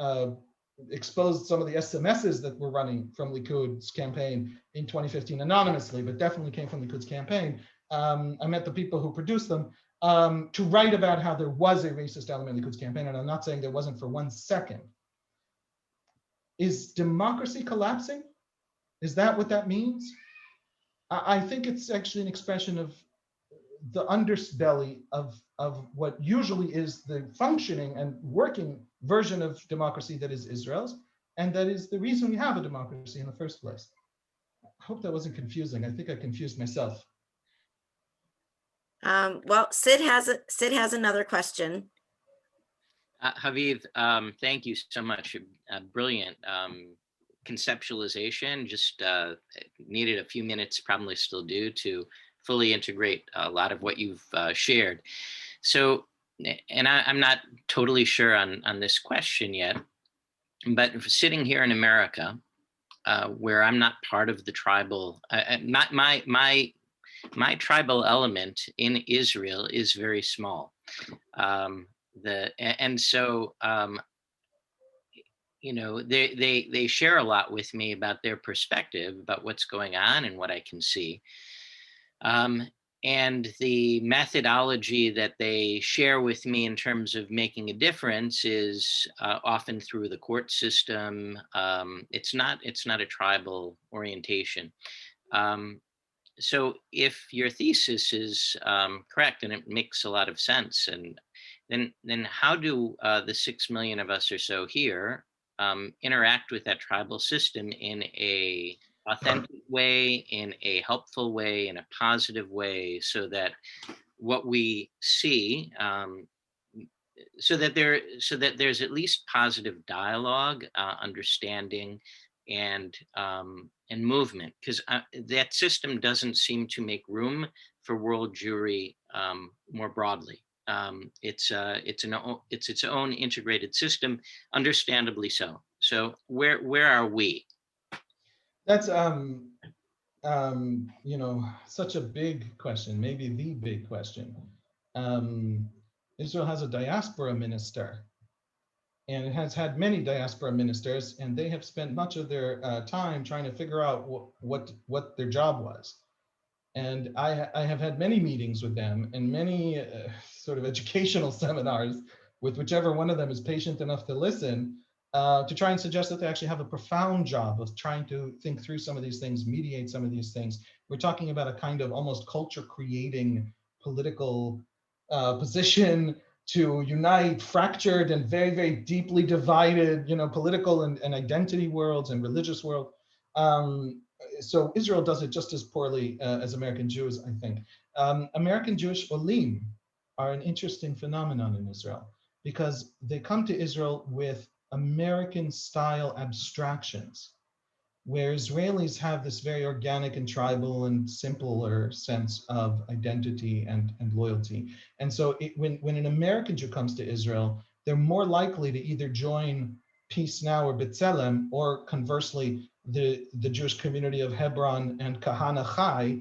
exposed some of the SMSs that were running from Likud's campaign in 2015 anonymously, but definitely came from Likud's campaign. I met the people who produced them to write about how there was a racist element in Likud's campaign, and I'm not saying there wasn't for 1 second. Is democracy collapsing? Is that what that means? I think it's actually an expression of the underbelly of what usually is the functioning and working version of democracy that is Israel's, and that is the reason we have a democracy in the first place. I hope that wasn't confusing. I think I confused myself. Well, Sid has another question. Haviv, thank you so much. Brilliant conceptualization. Just needed a few minutes, probably still do, to fully integrate a lot of what you've shared. So, and I'm not totally sure on this question yet, but sitting here in America, where I'm not part of the tribal, not my tribal element in Israel is very small. They share a lot with me about their perspective, about what's going on and what I can see. And the methodology that they share with me in terms of making a difference is often through the court system. It's not a tribal orientation. So if your thesis is correct, and it makes a lot of sense, and then how do the 6 million of us or so here interact with that tribal system in a authentic way, in a helpful way, in a positive way, so that what we see, so that there's at least positive dialogue, understanding, and movement, because that system doesn't seem to make room for world Jewry more broadly. It's its own integrated system, understandably so. So where are we? That's such a big question, maybe the big question. Israel has a diaspora minister, and it has had many diaspora ministers, and they have spent much of their time trying to figure out what their job was. And I have had many meetings with them and many sort of educational seminars with whichever one of them is patient enough to listen, to try and suggest that they actually have a profound job of trying to think through some of these things, mediate some of these things. We're talking about a kind of almost culture creating political position to unite fractured and very, very deeply divided, political and identity worlds and religious world. So Israel does it just as poorly as American Jews, I think. American Jewish Olim are an interesting phenomenon in Israel because they come to Israel with American style abstractions, where Israelis have this very organic and tribal and simpler sense of identity and loyalty. And so when an American Jew comes to Israel, they're more likely to either join Peace Now or B'Tselem, or conversely, the Jewish community of Hebron and Kahana Chai,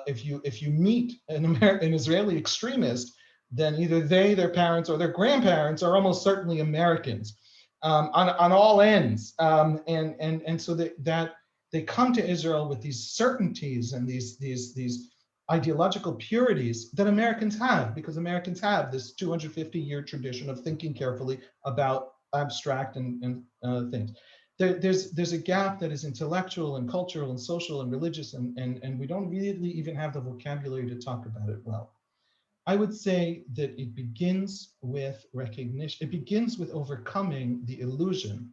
if you meet an Israeli extremist, then either they, their parents, or their grandparents are almost certainly Americans on all ends. And so that they come to Israel with these certainties and these ideological purities that Americans have, because Americans have this 250-year tradition of thinking carefully about abstract and things. There's a gap that is intellectual and cultural and social and religious, and we don't really even have the vocabulary to talk about it well. I would say that it begins with recognition. It begins with overcoming the illusion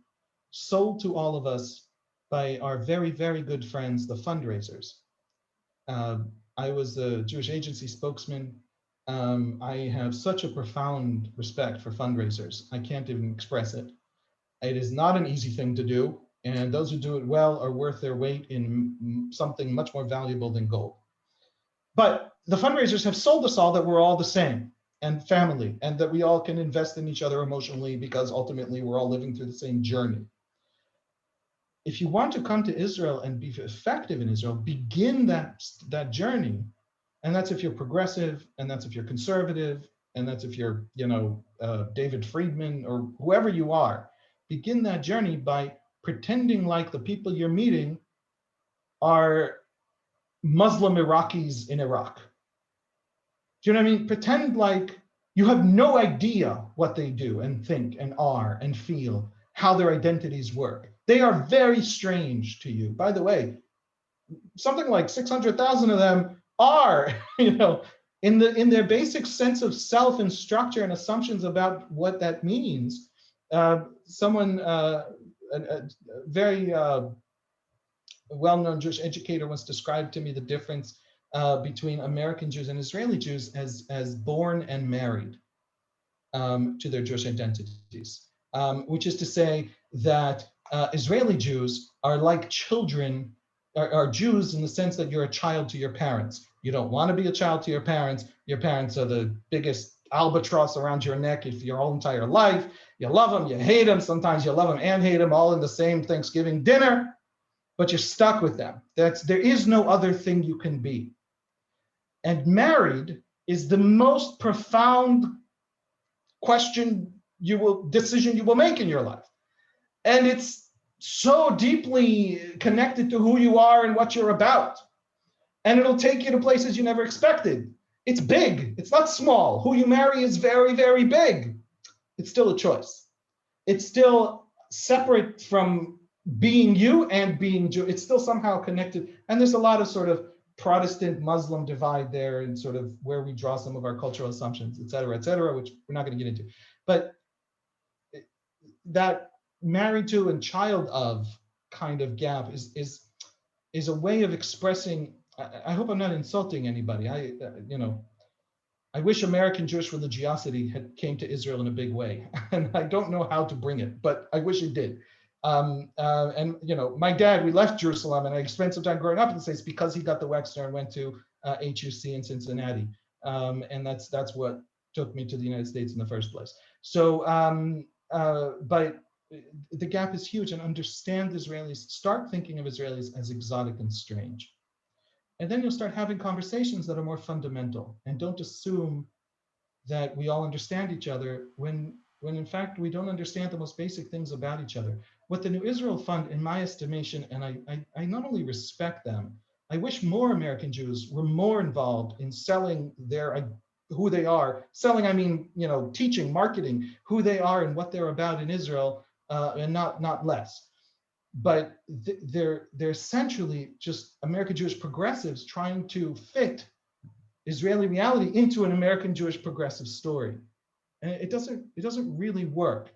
sold to all of us by our very, very good friends, the fundraisers. I was a Jewish agency spokesman. I have such a profound respect for fundraisers. I can't even express it. It is not an easy thing to do, and those who do it well are worth their weight in something much more valuable than gold. But the fundraisers have sold us all that we're all the same and family, and that we all can invest in each other emotionally because ultimately we're all living through the same journey. If you want to come to Israel and be effective in Israel, begin that journey. And that's if you're progressive, and that's if you're conservative, and that's if you're, David Friedman or whoever you are. Begin that journey by pretending like the people you're meeting are Muslim Iraqis in Iraq. Do you know what I mean? Pretend like you have no idea what they do and think and are and feel, how their identities work. They are very strange to you. By the way, something like 600,000 of them are, in their basic sense of self and structure and assumptions about what that means. Someone, a very well-known Jewish educator once described to me the difference between American Jews and Israeli Jews as born and married to their Jewish identities, which is to say that Israeli Jews are like children, are Jews in the sense that you're a child to your parents. You don't want to be a child to your parents. Your parents are the biggest albatross around your neck if your whole entire life. You love them, you hate them. Sometimes you love them and hate them all in the same Thanksgiving dinner, but you're stuck with them. There is no other thing you can be. And married is the most profound decision you will make in your life. And it's so deeply connected to who you are and what you're about. And it'll take you to places you never expected. It's big, it's not small. Who you marry is very, very big. It's still a choice. It's still separate from being you and being Jew. It's still somehow connected. And there's a lot of sort of Protestant Muslim divide there, and sort of where we draw some of our cultural assumptions, et cetera, which we're not going to get into. But that married to and child of kind of gap is a way of expressing. I hope I'm not insulting anybody. I wish American Jewish religiosity came to Israel in a big way, and I don't know how to bring it, but I wish it did. My dad, we left Jerusalem, and I spent some time growing up in the States because he got the Wexner and went to HUC in Cincinnati, and that's what took me to the United States in the first place. So, but the gap is huge, and understand Israelis. Start thinking of Israelis as exotic and strange. And then you'll start having conversations that are more fundamental, and don't assume that we all understand each other when in fact we don't understand the most basic things about each other. What the New Israel Fund, in my estimation, and I not only respect them, I wish more American Jews were more involved in selling who they are. Selling, I mean, teaching, marketing who they are and what they're about in Israel, and not less. But they're essentially just American Jewish progressives trying to fit Israeli reality into an American Jewish progressive story, and it doesn't really work.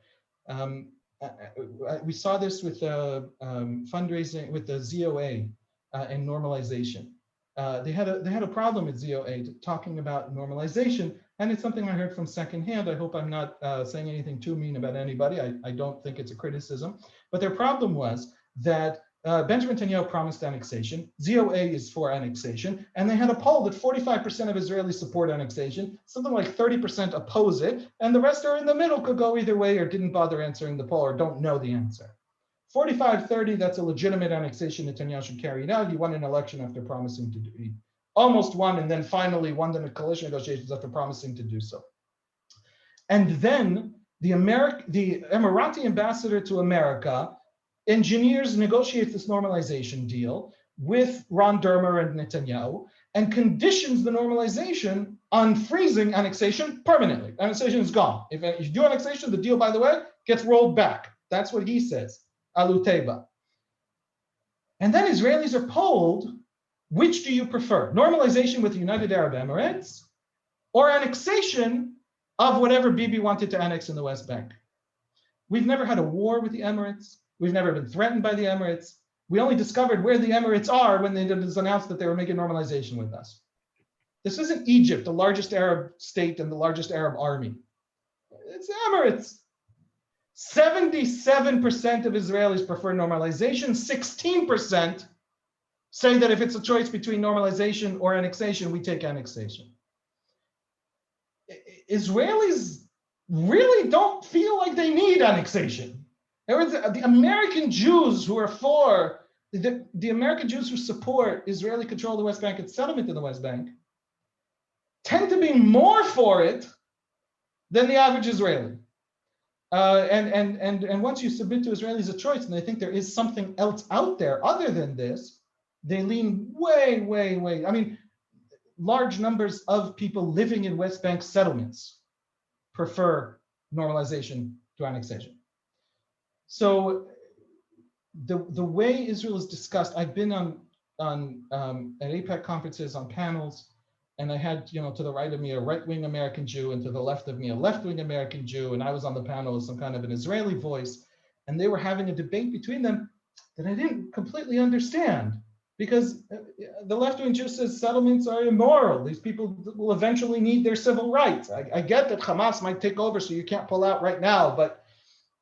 We saw this with fundraising with the ZOA and normalization. They had a problem with ZOA talking about normalization, and it's something I heard from secondhand. I hope I'm not saying anything too mean about anybody. I don't think it's a criticism, but their problem was that Benjamin Netanyahu promised annexation. ZOA is for annexation. And they had a poll that 45% of Israelis support annexation, something like 30% oppose it, and the rest are in the middle, could go either way, or didn't bother answering the poll, or don't know the answer. 45-30, that's a legitimate annexation. Netanyahu should carry it out. He won an election after promising to do it. He almost won, and then finally won the coalition negotiations after promising to do so. And then the Emirati ambassador to America engineers, negotiates this normalization deal with Ron Dermer and Netanyahu, and conditions the normalization on freezing annexation permanently. Annexation is gone. If you do annexation, the deal, by the way, gets rolled back. That's what he says, alu teba. And then Israelis are polled, which do you prefer? Normalization with the United Arab Emirates or annexation of whatever Bibi wanted to annex in the West Bank? We've never had a war with the Emirates. We've never been threatened by the Emirates. We only discovered where the Emirates are when it was announced that they were making normalization with us. This isn't Egypt, the largest Arab state and the largest Arab army. It's the Emirates. 77% of Israelis prefer normalization. 16% say that if it's a choice between normalization or annexation, we take annexation. Israelis really don't feel like they need annexation. The American Jews who are for, the American Jews who support Israeli control of the West Bank and settlement in the West Bank tend to be more for it than the average Israeli. And once you submit to Israelis a choice and they think there is something else out there other than this, they lean way, way, way. I mean, large numbers of people living in West Bank settlements prefer normalization to annexation. So the way Israel is discussed, I've been on at APEC conferences, on panels, and I had, to the right of me a right-wing American Jew, and to the left of me a left-wing American Jew, and I was on the panel as some kind of an Israeli voice, and they were having a debate between them that I didn't completely understand, because the left-wing Jew says settlements are immoral. These people will eventually need their civil rights. I get that Hamas might take over, so you can't pull out right now, but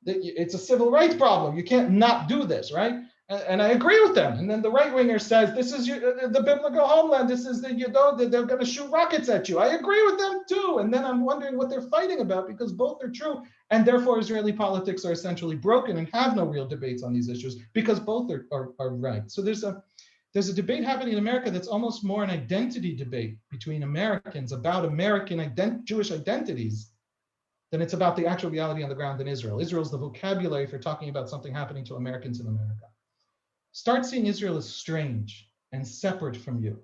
it's a civil rights problem. You can't not do this, right? And I agree with them. And then the right winger says, this is the biblical homeland. This is they're going to shoot rockets at you. I agree with them too. And then I'm wondering what they're fighting about, because both are true. And therefore Israeli politics are essentially broken and have no real debates on these issues, because both are right. So there's a debate happening in America that's almost more an identity debate between Americans about American Jewish identities than it's about the actual reality on the ground in Israel. Israel's the vocabulary for talking about something happening to Americans in America. Start seeing Israel as strange and separate from you.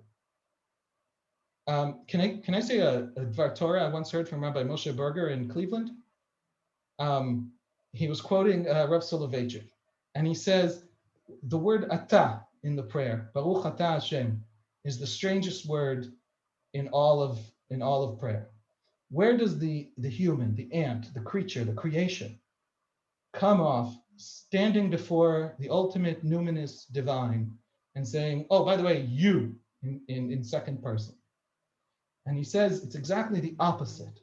Can I say a Dvar Torah I once heard from Rabbi Moshe Berger in Cleveland? He was quoting Rav Soloveitchik, and he says the word "ata" in the prayer, Baruch Ata Hashem, is the strangest word in all of prayer. Where does the human, the ant, the creature, the creation come off standing before the ultimate numinous divine and saying, oh, by the way, you, in second person? And he says it's exactly the opposite.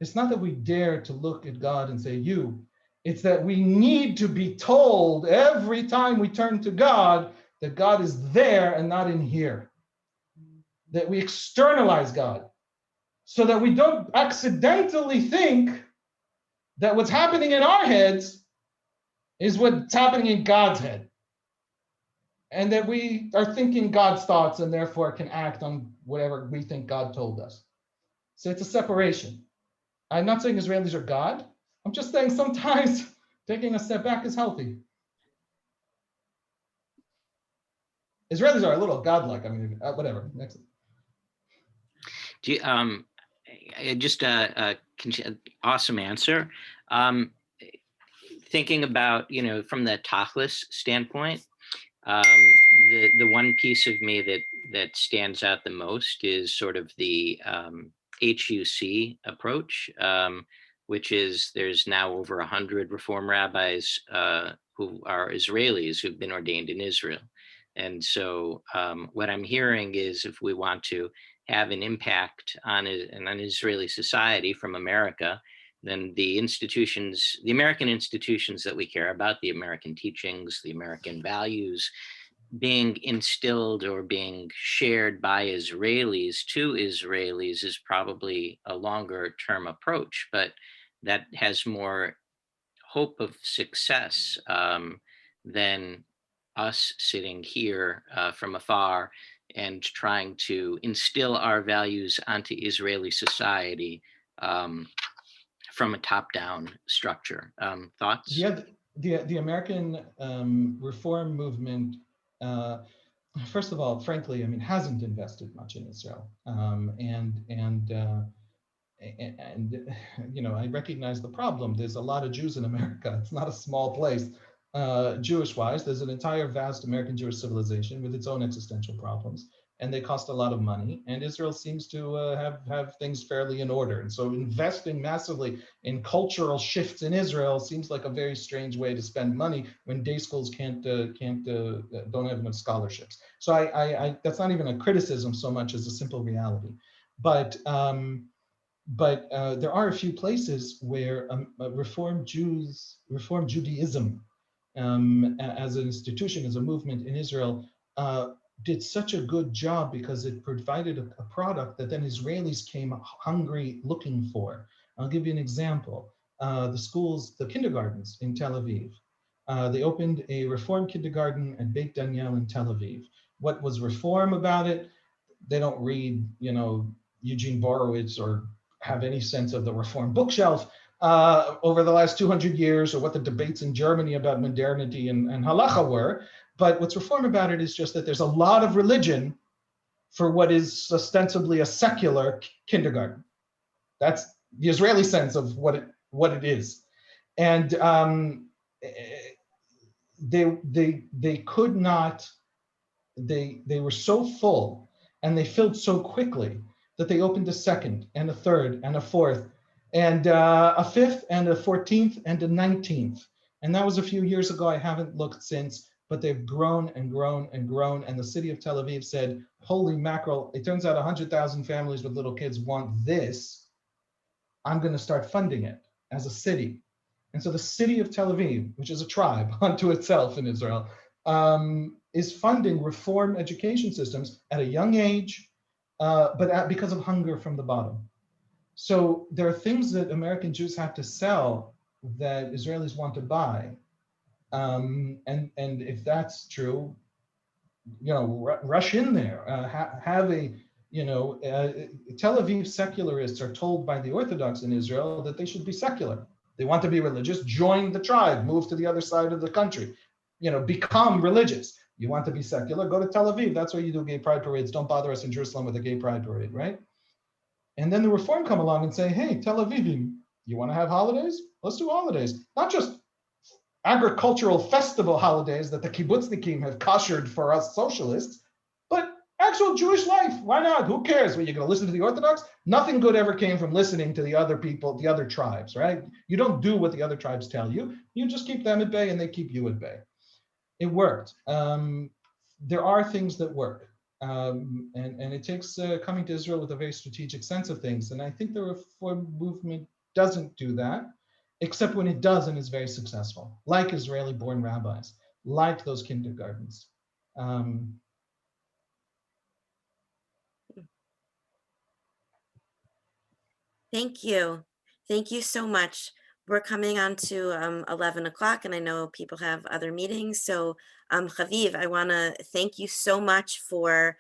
It's not that we dare to look at God and say you. It's that we need to be told every time we turn to God that God is there and not in here. That we externalize God, so that we don't accidentally think that what's happening in our heads is what's happening in God's head. And that we are thinking God's thoughts and therefore can act on whatever we think God told us. So it's a separation. I'm not saying Israelis are God. I'm just saying sometimes taking a step back is healthy. Israelis are a little godlike. I mean, whatever. Next. Do you, just awesome answer. Thinking about, from the Tachlis standpoint, the one piece of me that stands out the most is sort of the HUC approach, which is there's now over 100 Reform rabbis who are Israelis who've been ordained in Israel. And so what I'm hearing is if we want to have an impact on an Israeli society from America, then the institutions, the American institutions that we care about, the American teachings, the American values, being instilled or being shared by Israelis to Israelis is probably a longer term approach, but that has more hope of success than us sitting here from afar and trying to instill our values onto Israeli society from a top-down structure. Thoughts? The American reform movement, first of all, frankly, I mean, hasn't invested much in Israel, and you know, I recognize the problem. There's a lot of Jews in America. It's not a small place, Jewish-wise. There's an entire vast American Jewish civilization with its own existential problems, and they cost a lot of money. And Israel seems to have things fairly in order. And so investing massively in cultural shifts in Israel seems like a very strange way to spend money when day schools don't have enough scholarships. So I that's not even a criticism so much as a simple reality. But there are a few places where Reform Judaism as an institution, as a movement in Israel, did such a good job because it provided a product that then Israelis came hungry looking for. I'll give you an example. The schools, the kindergartens in Tel Aviv. They opened a Reform kindergarten at Beit Daniel in Tel Aviv. What was Reform about it? They don't read, you know, Eugene Borowitz or have any sense of the Reform bookshelf over the last 200 years, or what the debates in Germany about modernity and halacha were. But what's Reform about it is just that there's a lot of religion for what is ostensibly a secular kindergarten. That's the Israeli sense of what it is. And they could not, they were so full and they filled so quickly that they opened a second and a third and a fourth and a fifth and a 14th and a 19th. And that was a few years ago. I haven't looked since, but they've grown and grown and grown. And the city of Tel Aviv said, holy mackerel, it turns out 100,000 families with little kids want this. I'm going to start funding it as a city. And so the city of Tel Aviv, which is a tribe unto itself in Israel, is funding Reform education systems at a young age, but because of hunger from the bottom. So there are things that American Jews have to sell that Israelis want to buy. And if that's true, you know, rush in there, have a, you know, Tel Aviv secularists are told by the Orthodox in Israel that they should be secular. They want to be religious, join the tribe, move to the other side of the country, you know, become religious. You want to be secular, go to Tel Aviv. That's where you do gay pride parades. Don't bother us in Jerusalem with a gay pride parade, right? And then the Reform come along and say, hey, Tel Aviv, you want to have holidays? Let's do holidays. Not just agricultural festival holidays that the kibbutznikim have koshered for us socialists, but actual Jewish life. Why not? Who cares? Well, you're going to listen to the Orthodox? Nothing good ever came from listening to the other people, the other tribes, right? You don't do what the other tribes tell you. You just keep them at bay and they keep you at bay. It worked. There are things that work. And it takes coming to Israel with a very strategic sense of things. And I think the Reform movement doesn't do that, except when it does and is very successful, like Israeli-born rabbis, like those kindergartens. Thank you. Thank you so much. We're coming on to 11 o'clock, and I know people have other meetings. So Haviv, I want to thank you so much for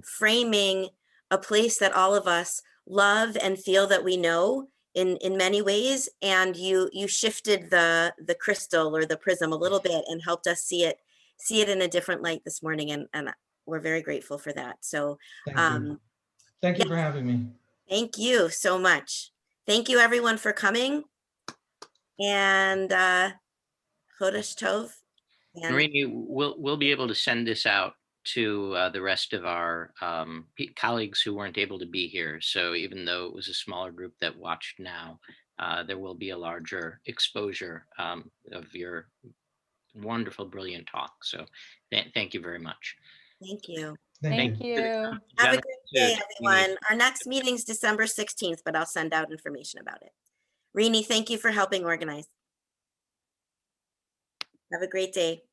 framing a place that all of us love and feel that we know in many ways. And you shifted the crystal or the prism a little bit and helped us see it in a different light this morning. And we're very grateful for that. So Thank you for having me. Thank you so much. Thank you everyone for coming. And Chodesh Tov. And Marini, we'll be able to send this out to the rest of our colleagues who weren't able to be here. So even though it was a smaller group that watched now, there will be a larger exposure of your wonderful, brilliant talk. So thank you very much. thank you. Thank you. Have a great day, everyone. Our next meeting is December 16th, but I'll send out information about it. Rini, thank you for helping organize. Have a great day.